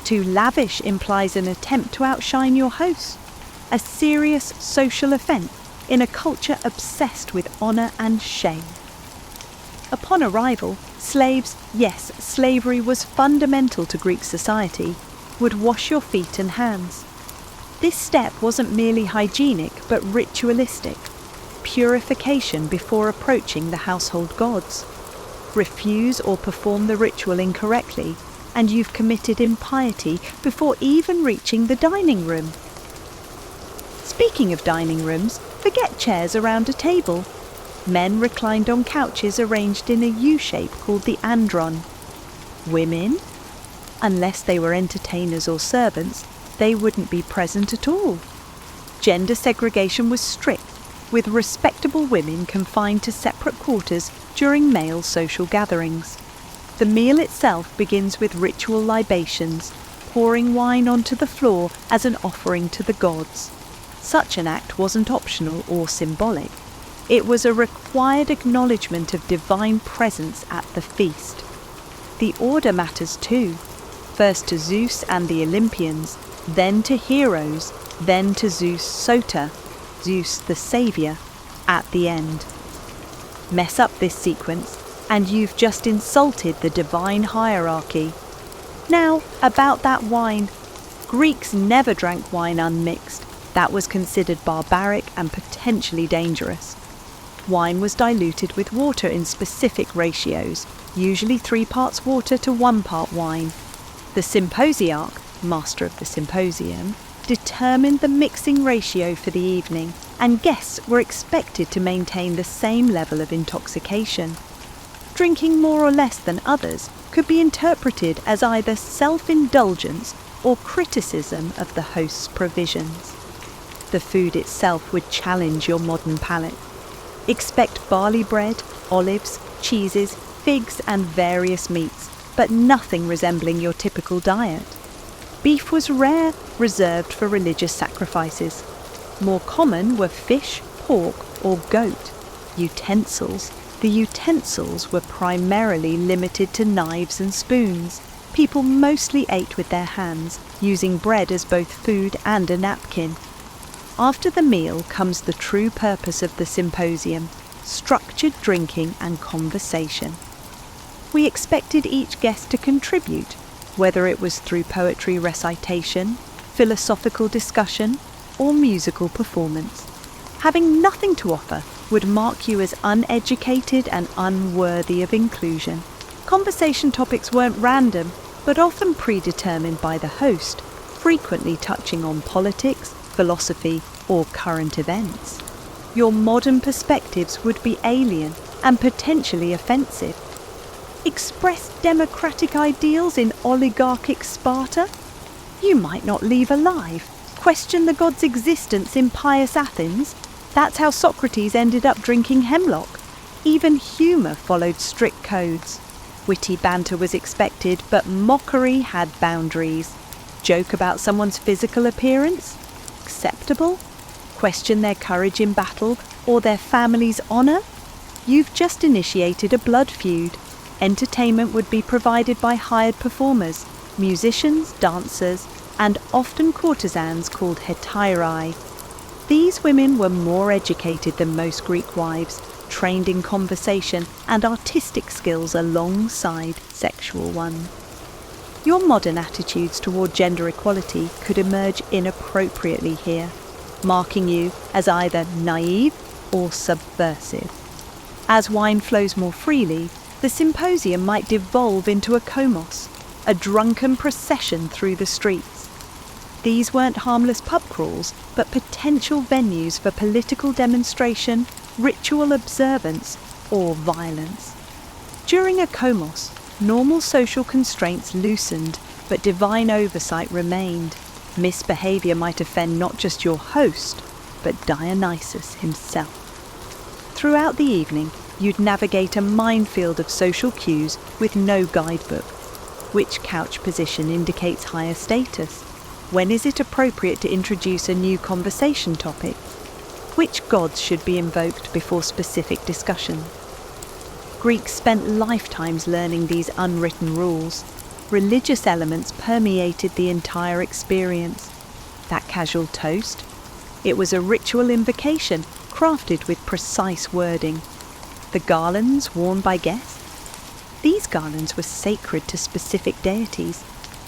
Too lavish implies an attempt to outshine your host. A serious social offence in a culture obsessed with honour and shame. Upon arrival, slaves, yes, slavery was fundamental to Greek society, would wash your feet and hands. This step wasn't merely hygienic but ritualistic. Purification before approaching the household gods. Refuse or perform the ritual incorrectly, and you've committed impiety before even reaching the dining room. Speaking of dining rooms, forget chairs around a table. Men reclined on couches arranged in a U-shape called the andron. Women? Unless they were entertainers or servants, they wouldn't be present at all. Gender segregation was strict, with respectable women confined to separate quarters during male social gatherings. The meal itself begins with ritual libations, pouring wine onto the floor as an offering to the gods. Such an act wasn't optional or symbolic. It was a required acknowledgement of divine presence at the feast. The order matters too. First to Zeus and the Olympians, then to heroes, then to Zeus Soter, Zeus the Saviour, at the end. Mess up this sequence, and you've just insulted the divine hierarchy. Now, about that wine. Greeks never drank wine unmixed. That was considered barbaric and potentially dangerous. Wine was diluted with water in specific ratios, usually 3 parts water to 1 part wine. The symposiarch, master of the symposium, determined the mixing ratio for the evening, and guests were expected to maintain the same level of intoxication. Drinking more or less than others could be interpreted as either self-indulgence or criticism of the host's provisions. The food itself would challenge your modern palate. Expect barley bread, olives, cheeses, figs and various meats, but nothing resembling your typical diet. Beef was rare, reserved for religious sacrifices. More common were fish, pork or goat. Utensils. The utensils were primarily limited to knives and spoons. People mostly ate with their hands, using bread as both food and a napkin. After the meal comes the true purpose of the symposium, structured drinking and conversation. We expected each guest to contribute, whether it was through poetry recitation, philosophical discussion, or musical performance. Having nothing to offer would mark you as uneducated and unworthy of inclusion. Conversation topics weren't random, but often predetermined by the host, frequently touching on politics, philosophy, or current events. Your modern perspectives would be alien and potentially offensive. Express democratic ideals in oligarchic Sparta? You might not leave alive. Question the god's existence in pious Athens? That's how Socrates ended up drinking hemlock. Even humour followed strict codes. Witty banter was expected, but mockery had boundaries. Joke about someone's physical appearance? Acceptable? Question their courage in battle or their family's honour? You've just initiated a blood feud. Entertainment would be provided by hired performers, musicians, dancers, and often courtesans called hetairae. These women were more educated than most Greek wives, trained in conversation and artistic skills alongside sexual ones. Your modern attitudes toward gender equality could emerge inappropriately here, marking you as either naive or subversive. As wine flows more freely, the symposium might devolve into a komos, a drunken procession through the streets. These weren't harmless pub crawls, but potential venues for political demonstration, ritual observance, or violence. During a komos, normal social constraints loosened, but divine oversight remained. Misbehaviour might offend not just your host, but Dionysus himself. Throughout the evening, you'd navigate a minefield of social cues with no guidebook. Which couch position indicates higher status? When is it appropriate to introduce a new conversation topic? Which gods should be invoked before specific discussion? Greeks spent lifetimes learning these unwritten rules. Religious elements permeated the entire experience. That casual toast? It was a ritual invocation crafted with precise wording. The garlands worn by guests? These garlands were sacred to specific deities.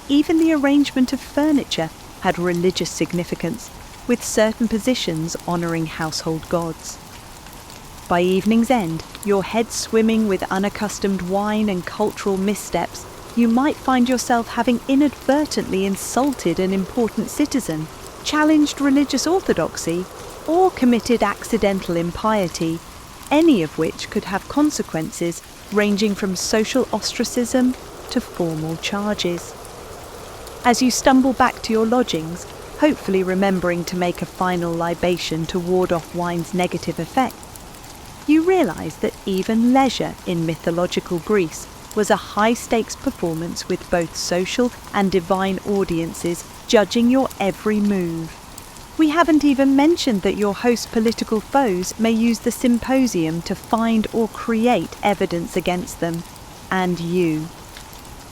Even the arrangement of furniture had religious significance, with certain positions honouring household gods. By evening's end, your head swimming with unaccustomed wine and cultural missteps, you might find yourself having inadvertently insulted an important citizen, challenged religious orthodoxy, or committed accidental impiety, any of which could have consequences ranging from social ostracism to formal charges. As you stumble back to your lodgings, hopefully remembering to make a final libation to ward off wine's negative effect, you realise that even leisure in mythological Greece was a high-stakes performance with both social and divine audiences judging your every move. We haven't even mentioned that your host's political foes may use the symposium to find or create evidence against them, and you.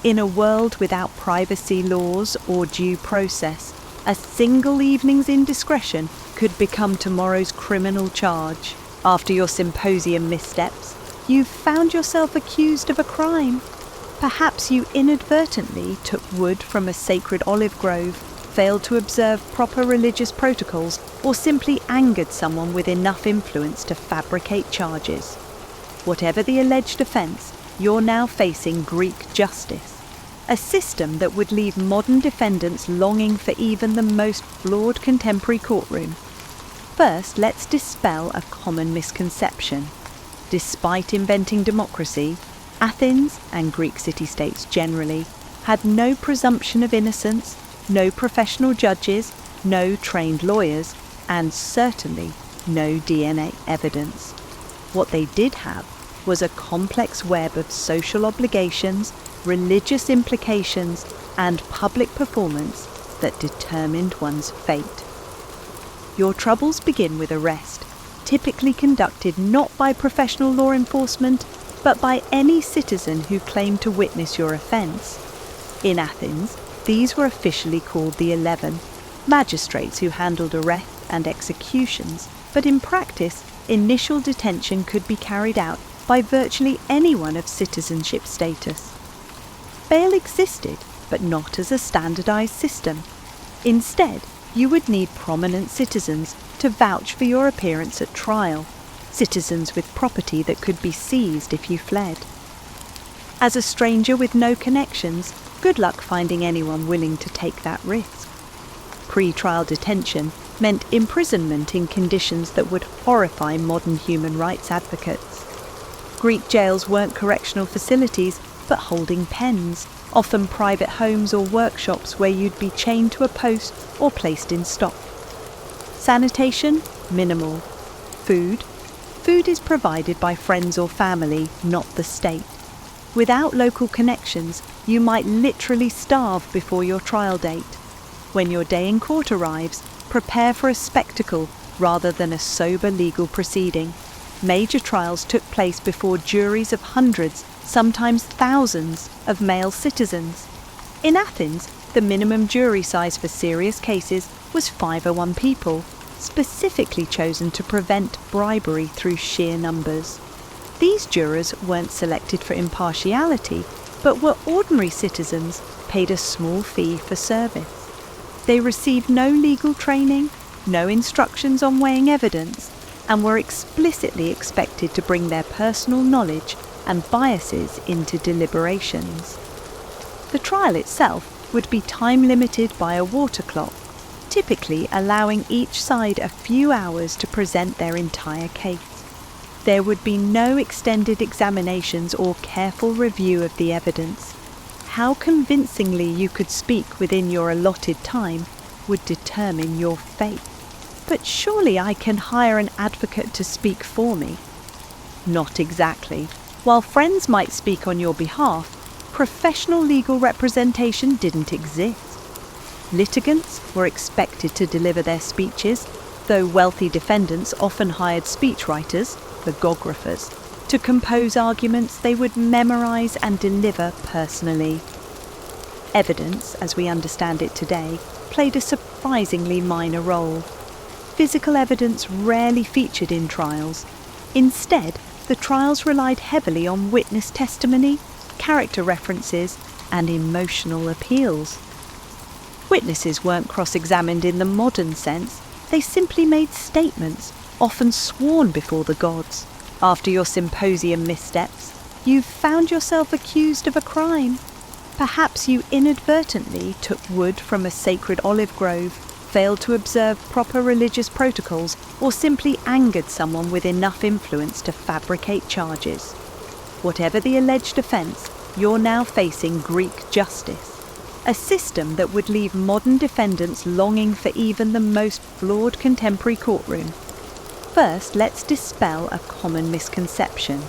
In a world without privacy laws or due process, a single evening's indiscretion could become tomorrow's criminal charge. After your symposium missteps, you've found yourself accused of a crime. Perhaps you inadvertently took wood from a sacred olive grove, failed to observe proper religious protocols, or simply angered someone with enough influence to fabricate charges. Whatever the alleged offence, you're now facing Greek justice, a system that would leave modern defendants longing for even the most flawed contemporary courtroom. First, let's dispel a common misconception. Despite inventing democracy, Athens, and Greek city-states generally, had no presumption of innocence, no professional judges, no trained lawyers, and certainly no DNA evidence. What they did have was a complex web of social obligations, religious implications, and public performance that determined one's fate. Your troubles begin with arrest, typically conducted not by professional law enforcement, but by any citizen who claimed to witness your offence. In Athens, these were officially called the 11, magistrates who handled arrests and executions, but in practice, initial detention could be carried out by virtually anyone of citizenship status. Bail existed, but not as a standardised system. Instead, you would need prominent citizens to vouch for your appearance at trial, citizens with property that could be seized if you fled. As a stranger with no connections, good luck finding anyone willing to take that risk. Pre-trial detention meant imprisonment in conditions that would horrify modern human rights advocates. Greek jails weren't correctional facilities, but holding pens, often private homes or workshops where you'd be chained to a post or placed in stock. Sanitation? Minimal. Food? Food is provided by friends or family, not the state. Without local connections, you might literally starve before your trial date. When your day in court arrives, prepare for a spectacle rather than a sober legal proceeding. Major trials took place before juries of hundreds, sometimes thousands, of male citizens. In Athens, the minimum jury size for serious cases was 501 people, specifically chosen to prevent bribery through sheer numbers. These jurors weren't selected for impartiality, but were ordinary citizens paid a small fee for service. They received no legal training, no instructions on weighing evidence, and were explicitly expected to bring their personal knowledge and biases into deliberations. The trial itself would be time-limited by a water clock, typically allowing each side a few hours to present their entire case. There would be no extended examinations or careful review of the evidence. How convincingly you could speak within your allotted time would determine your fate. But surely I can hire an advocate to speak for me. Not exactly. While friends might speak on your behalf, professional legal representation didn't exist. Litigants were expected to deliver their speeches, though wealthy defendants often hired speechwriters, logographers, to compose arguments they would memorize and deliver personally. Evidence, as we understand it today, played a surprisingly minor role. Physical evidence rarely featured in trials. Instead, the trials relied heavily on witness testimony, character references, and emotional appeals. Witnesses weren't cross-examined in the modern sense. They simply made statements, often sworn before the gods. After your symposium missteps, you've found yourself accused of a crime. Perhaps you inadvertently took wood from a sacred olive grove, failed to observe proper religious protocols, or simply angered someone with enough influence to fabricate charges. Whatever the alleged offence, you're now facing Greek justice, a system that would leave modern defendants longing for even the most flawed contemporary courtroom. First, let's dispel a common misconception.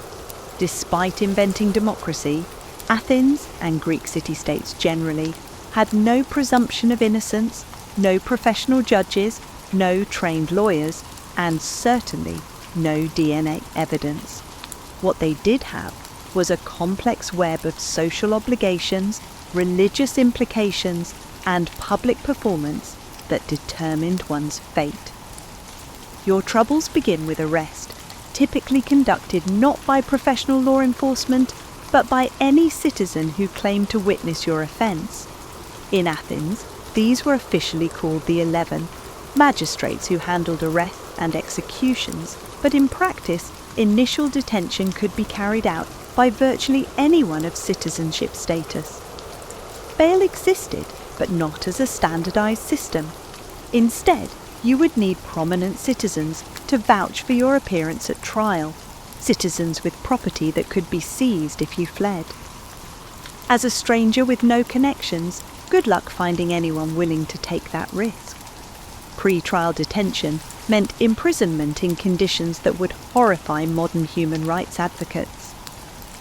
Despite inventing democracy, Athens, and Greek city-states generally, had no presumption of innocence, no professional judges, no trained lawyers, and certainly no DNA evidence. What they did have was a complex web of social obligations, religious implications, and public performance that determined one's fate. Your troubles begin with arrest, typically conducted not by professional law enforcement, but by any citizen who claimed to witness your offence. In Athens, these were officially called the 11, magistrates who handled arrests and executions, but in practice, initial detention could be carried out by virtually anyone of citizenship status. Bail existed, but not as a standardised system. Instead, you would need prominent citizens to vouch for your appearance at trial, citizens with property that could be seized if you fled. As a stranger with no connections, good luck finding anyone willing to take that risk. Pre-trial detention meant imprisonment in conditions that would horrify modern human rights advocates.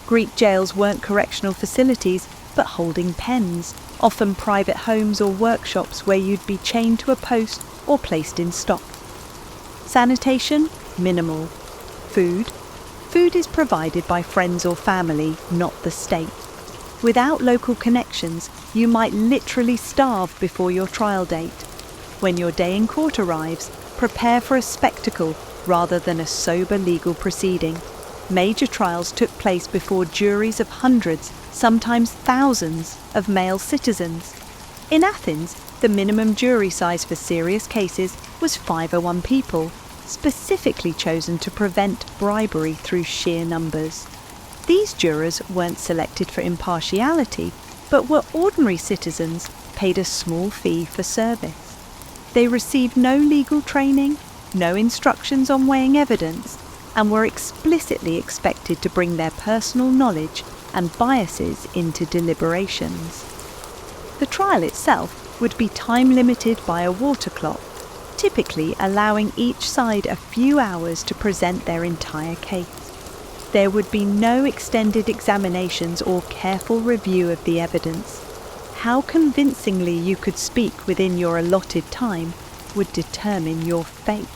Greek jails weren't correctional facilities, but holding pens, often private homes or workshops where you'd be chained to a post or placed in stock. Sanitation? Minimal. Food? Food is provided by friends or family, not the state. Without local connections, you might literally starve before your trial date. When your day in court arrives, prepare for a spectacle rather than a sober legal proceeding. Major trials took place before juries of hundreds, sometimes thousands, of male citizens. In Athens, the minimum jury size for serious cases was 501 people, specifically chosen to prevent bribery through sheer numbers. These jurors weren't selected for impartiality, but were ordinary citizens paid a small fee for service. They received no legal training, no instructions on weighing evidence, and were explicitly expected to bring their personal knowledge and biases into deliberations. The trial itself would be time-limited by a water clock, typically allowing each side a few hours to present their entire case. There would be no extended examinations or careful review of the evidence. How convincingly you could speak within your allotted time would determine your fate.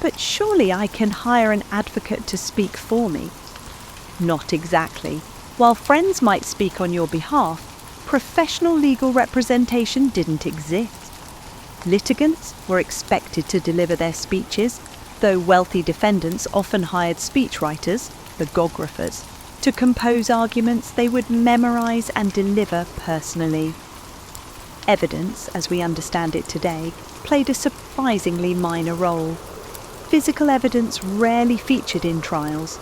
But surely I can hire an advocate to speak for me? Not exactly. While friends might speak on your behalf, professional legal representation didn't exist. Litigants were expected to deliver their speeches, though wealthy defendants often hired speechwriters, logographers, to compose arguments they would memorize and deliver personally. Evidence, as we understand it today, played a surprisingly minor role. Physical evidence rarely featured in trials.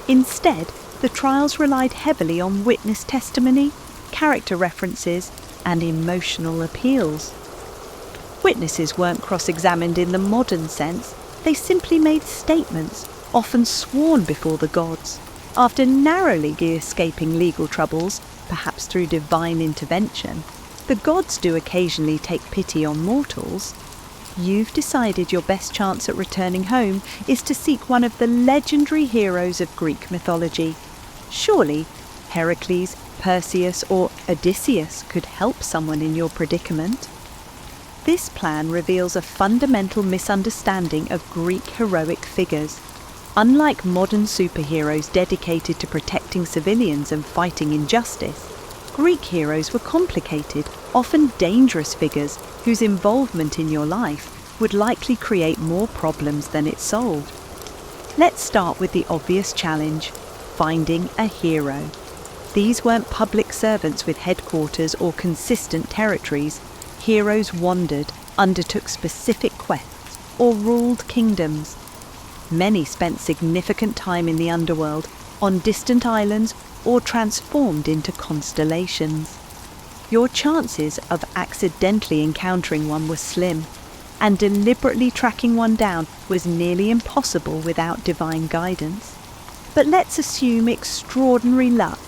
Instead, the trials relied heavily on witness testimony, character references, and emotional appeals. Witnesses weren't cross-examined in the modern sense. They simply made statements, often sworn before the gods. After narrowly escaping legal troubles, perhaps through divine intervention, the gods do occasionally take pity on mortals. You've decided your best chance at returning home is to seek one of the legendary heroes of Greek mythology. Surely, Hercules, Perseus, or Odysseus could help someone in your predicament. This plan reveals a fundamental misunderstanding of Greek heroic figures. Unlike modern superheroes dedicated to protecting civilians and fighting injustice, Greek heroes were complicated, often dangerous figures whose involvement in your life would likely create more problems than it solved. Let's start with the obvious challenge: finding a hero. These weren't public servants with headquarters or consistent territories. Heroes wandered, undertook specific quests, or ruled kingdoms. Many spent significant time in the underworld, on distant islands, or transformed into constellations. Your chances of accidentally encountering one were slim, and deliberately tracking one down was nearly impossible without divine guidance. But let's assume extraordinary luck.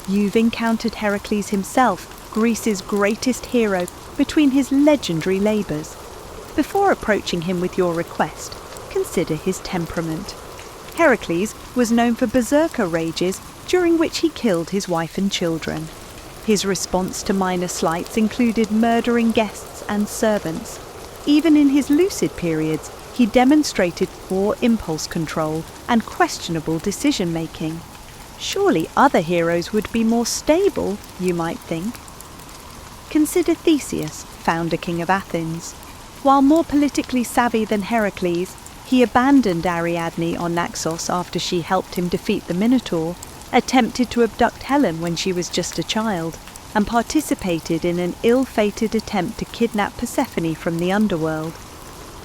You've encountered Hercules himself, Greece's greatest hero, between his legendary labours. Before approaching him with your request, consider his temperament. Hercules was known for berserker rages during which he killed his wife and children. His response to minor slights included murdering guests and servants. Even in his lucid periods, he demonstrated poor impulse control and questionable decision-making. Surely other heroes would be more stable, you might think. Consider Theseus, founder king of Athens. While more politically savvy than Heracles, he abandoned Ariadne on Naxos after she helped him defeat the Minotaur, attempted to abduct Helen when she was just a child, and participated in an ill-fated attempt to kidnap Persephone from the underworld.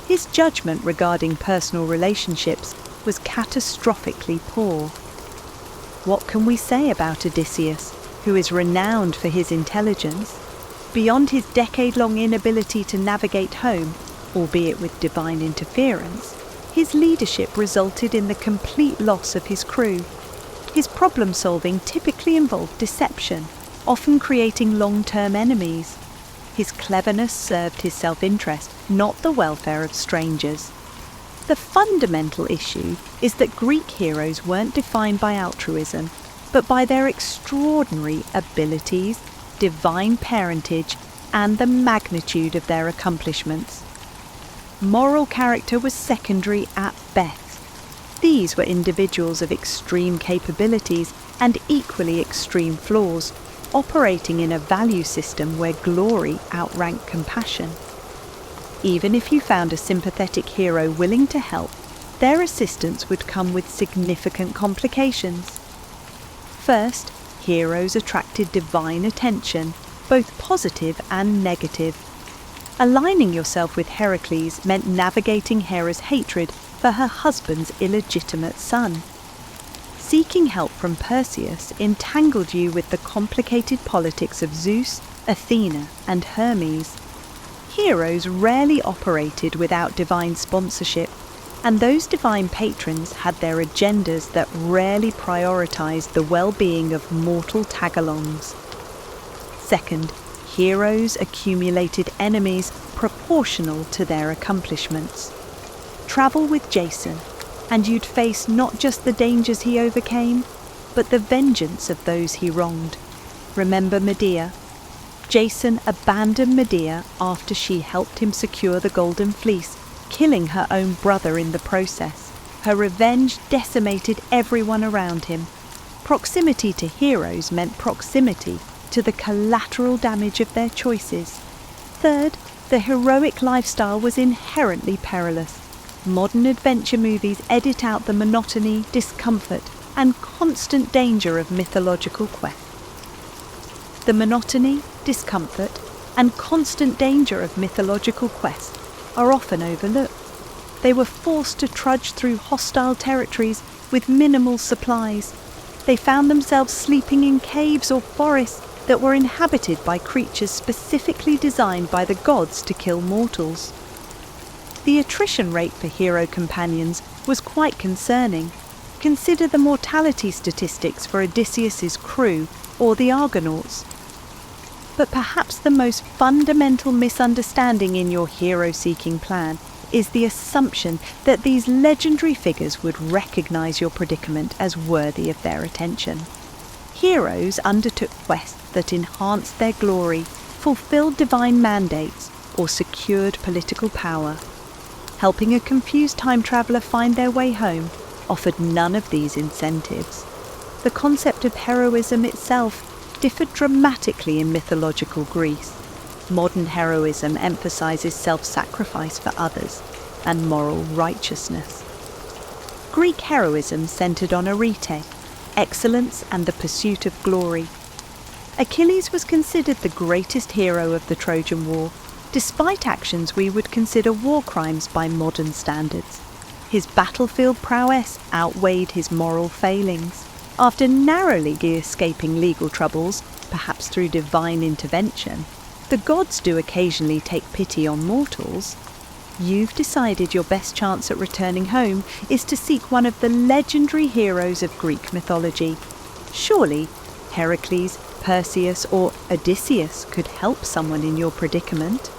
His judgment regarding personal relationships was catastrophically poor. What can we say about Odysseus, who is renowned for his intelligence? Beyond his decade-long inability to navigate home, albeit with divine interference, his leadership resulted in the complete loss of his crew. His problem-solving typically involved deception, often creating long-term enemies. His cleverness served his self-interest, not the welfare of strangers. The fundamental issue is that Greek heroes weren't defined by altruism, but by their extraordinary abilities, divine parentage, and the magnitude of their accomplishments. Moral character was secondary at best. These were individuals of extreme capabilities and equally extreme flaws, operating in a value system where glory outranked compassion. Even if you found a sympathetic hero willing to help, their assistance would come with significant complications. First, heroes attracted divine attention. both positive and negative. Aligning yourself with Hercules meant navigating Hera's hatred for her husband's illegitimate son. Seeking help from Perseus entangled you with the complicated politics of Zeus, Athena, and Hermes. Heroes rarely operated without divine sponsorship, and those divine patrons had their agendas that rarely prioritized the well-being of mortal tagalongs. Second, heroes accumulated enemies proportional to their accomplishments. Travel with Jason, and you'd face not just the dangers he overcame, but the vengeance of those he wronged. Remember Medea? Jason abandoned Medea after she helped him secure the Golden Fleece, killing her own brother in the process. Her revenge decimated everyone around him. Proximity to heroes meant proximity to the collateral damage of their choices. Third, the heroic lifestyle was inherently perilous. Modern adventure movies edit out the monotony, discomfort, and constant danger of mythological quests. The monotony, discomfort, and constant danger of mythological quests are often overlooked. They were forced to trudge through hostile territories with minimal supplies. They found themselves sleeping in caves or forests that were inhabited by creatures specifically designed by the gods to kill mortals. The attrition rate for hero companions was quite concerning. Consider the mortality statistics for Odysseus's crew or the Argonauts. But perhaps the most fundamental misunderstanding in your hero-seeking plan is the assumption that these legendary figures would recognize your predicament as worthy of their attention. Heroes undertook quests that enhanced their glory, fulfilled divine mandates, or secured political power. Helping a confused time traveller find their way home offered none of these incentives. The concept of heroism itself differed dramatically in mythological Greece. Modern heroism emphasizes self-sacrifice for others and moral righteousness. Greek heroism centered on arete, excellence and the pursuit of glory. Achilles was considered the greatest hero of the Trojan War, despite actions we would consider war crimes by modern standards. His battlefield prowess outweighed his moral failings. After narrowly escaping legal troubles, perhaps through divine intervention, the gods do occasionally take pity on mortals. You've decided your best chance at returning home is to seek one of the legendary heroes of Greek mythology. Surely, Hercules, Perseus, or Odysseus could help someone in your predicament.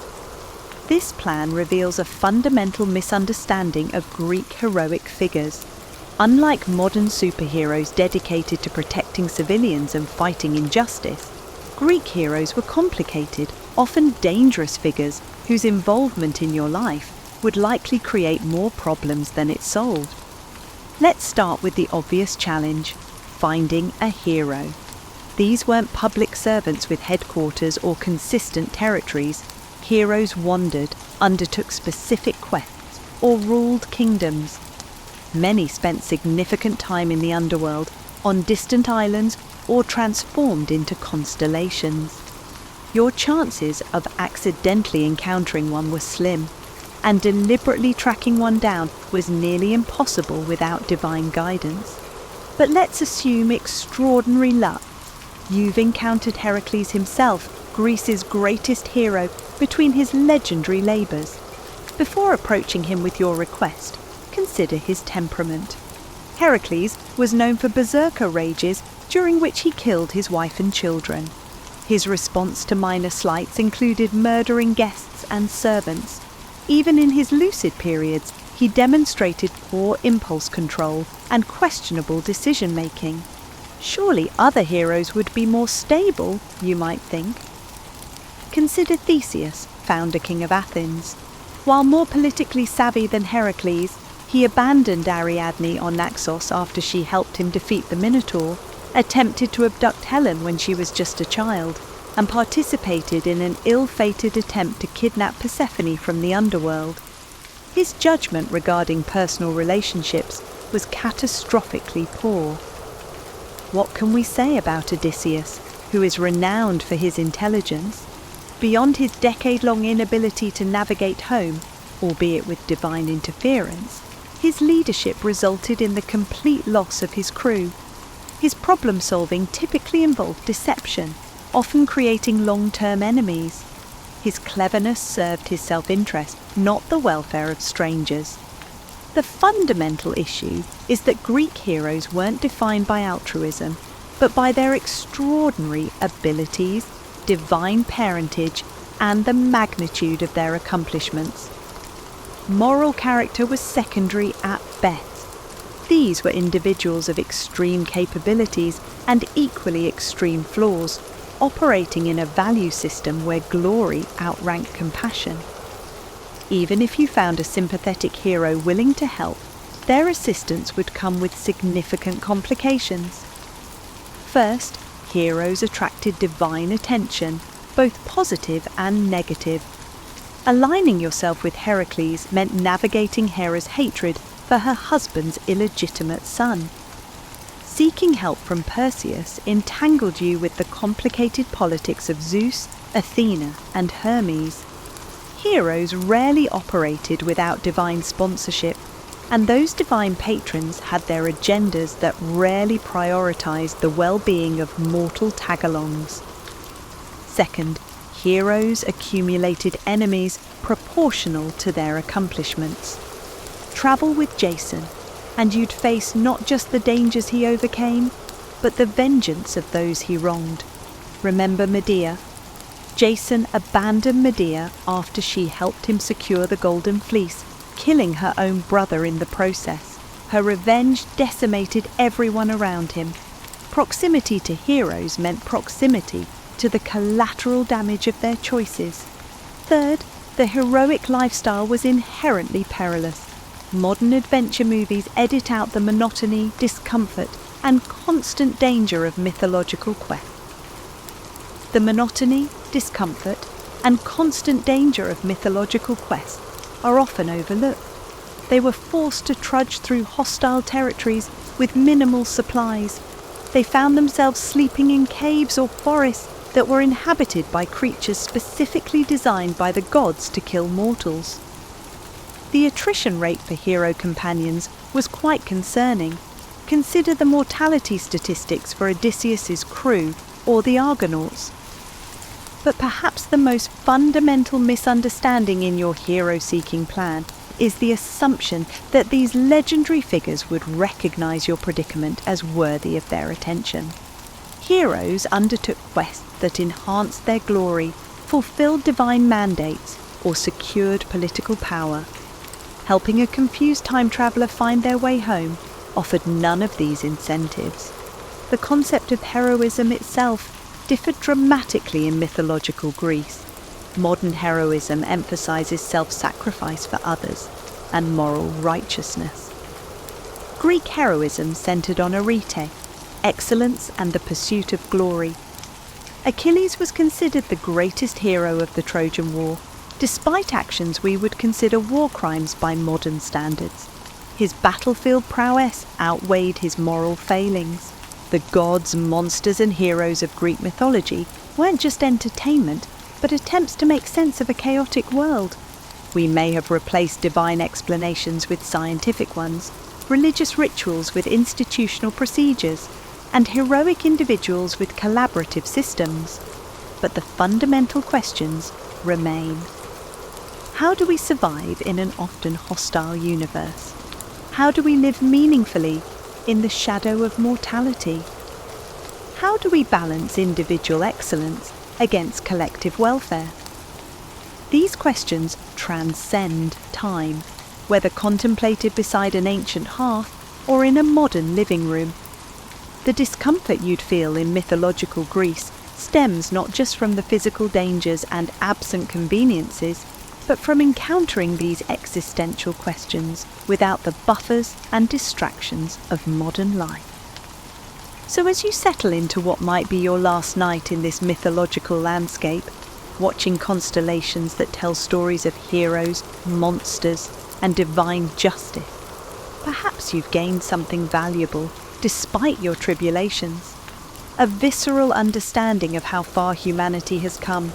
This plan reveals a fundamental misunderstanding of Greek heroic figures. Unlike modern superheroes dedicated to protecting civilians and fighting injustice, Greek heroes were complicated, often dangerous figures whose involvement in your life would likely create more problems than it solved. Let's start with the obvious challenge: finding a hero. These weren't public servants with headquarters or consistent territories. Heroes wandered, undertook specific quests, or ruled kingdoms. Many spent significant time in the underworld, on distant islands, or transformed into constellations. Your chances of accidentally encountering one were slim, and deliberately tracking one down was nearly impossible without divine guidance. But let's assume extraordinary luck. You've encountered Hercules himself, Greece's greatest hero, between his legendary labours. Before approaching him with your request, consider his temperament. Hercules was known for berserker rages during which he killed his wife and children. His response to minor slights included murdering guests and servants. Even in his lucid periods, he demonstrated poor impulse control and questionable decision-making. Surely other heroes would be more stable, you might think. Consider Theseus, founder king of Athens. While more politically savvy than Hercules, he abandoned Ariadne on Naxos after she helped him defeat the Minotaur, attempted to abduct Helen when she was just a child, and participated in an ill-fated attempt to kidnap Persephone from the underworld. His judgment regarding personal relationships was catastrophically poor. What can we say about Odysseus? who is renowned for his intelligence, beyond his decade-long inability to navigate home, albeit with divine interference, his leadership resulted in the complete loss of his crew. His problem-solving typically involved deception, often creating long-term enemies. His cleverness served his self-interest, not the welfare of strangers. The fundamental issue is that Greek heroes weren't defined by altruism, but by their extraordinary abilities, divine parentage, and the magnitude of their accomplishments. Moral character was secondary at best. These were individuals of extreme capabilities and equally extreme flaws, operating in a value system where glory outranked compassion. Even if you found a sympathetic hero willing to help, their assistance would come with significant complications. First, heroes attracted divine attention, both positive and negative. Aligning yourself with Hercules meant navigating Hera's hatred for her husband's illegitimate son. Seeking help from Perseus entangled you with the complicated politics of Zeus, Athena, and Hermes. Heroes rarely operated without divine sponsorship, and those divine patrons had their agendas that rarely prioritized the well-being of mortal tagalongs. Second, heroes accumulated enemies proportional to their accomplishments. Travel with Jason, and you'd face not just the dangers he overcame, but the vengeance of those he wronged. Remember Medea? Jason abandoned Medea after she helped him secure the Golden Fleece, killing her own brother in the process. Her revenge decimated everyone around him. Proximity to heroes meant proximity to the collateral damage of their choices. Third, the heroic lifestyle was inherently perilous. Modern adventure movies edit out the monotony, discomfort, and constant danger of mythological quests. The monotony, discomfort, and constant danger of mythological quests are often overlooked. They were forced to trudge through hostile territories with minimal supplies. They found themselves sleeping in caves or forests that were inhabited by creatures specifically designed by the gods to kill mortals. The attrition rate for hero companions was quite concerning. Consider the mortality statistics for Odysseus's crew or the Argonauts. But perhaps the most fundamental misunderstanding in your hero-seeking plan is the assumption that these legendary figures would recognize your predicament as worthy of their attention. Heroes undertook quests that enhanced their glory, fulfilled divine mandates, or secured political power. Helping a confused time traveller find their way home offered none of these incentives. The concept of heroism itself differed dramatically in mythological Greece. Modern heroism emphasizes self-sacrifice for others and moral righteousness. Greek heroism centered on arete, excellence and the pursuit of glory. Achilles was considered the greatest hero of the Trojan War, despite actions we would consider war crimes by modern standards. His battlefield prowess outweighed his moral failings. The gods, monsters and heroes of Greek mythology weren't just entertainment, but attempts to make sense of a chaotic world. We may have replaced divine explanations with scientific ones, religious rituals with institutional procedures, and heroic individuals with collaborative systems. But the fundamental questions remain. How do we survive in an often hostile universe? How do we live meaningfully in the shadow of mortality? How do we balance individual excellence against collective welfare? These questions transcend time, whether contemplated beside an ancient hearth or in a modern living room. The discomfort you'd feel in mythological Greece stems not just from the physical dangers and absent conveniences, but from encountering these existential questions without the buffers and distractions of modern life. So as you settle into what might be your last night in this mythological landscape, watching constellations that tell stories of heroes, monsters, and divine justice, perhaps you've gained something valuable despite your tribulations. a visceral understanding of how far humanity has come,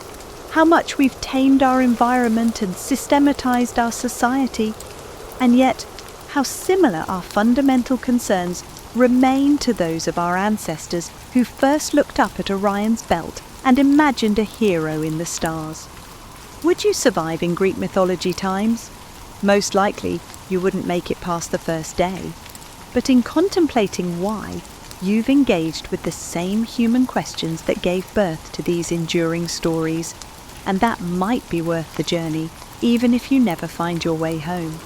how much we've tamed our environment and systematized our society, and yet how similar our fundamental concerns remain to those of our ancestors who first looked up at Orion's belt and imagined a hero in the stars. Would you survive in Greek mythology times? Most likely, you wouldn't make it past the first day. But in contemplating why, you've engaged with the same human questions that gave birth to these enduring stories, and that might be worth the journey, even if you never find your way home.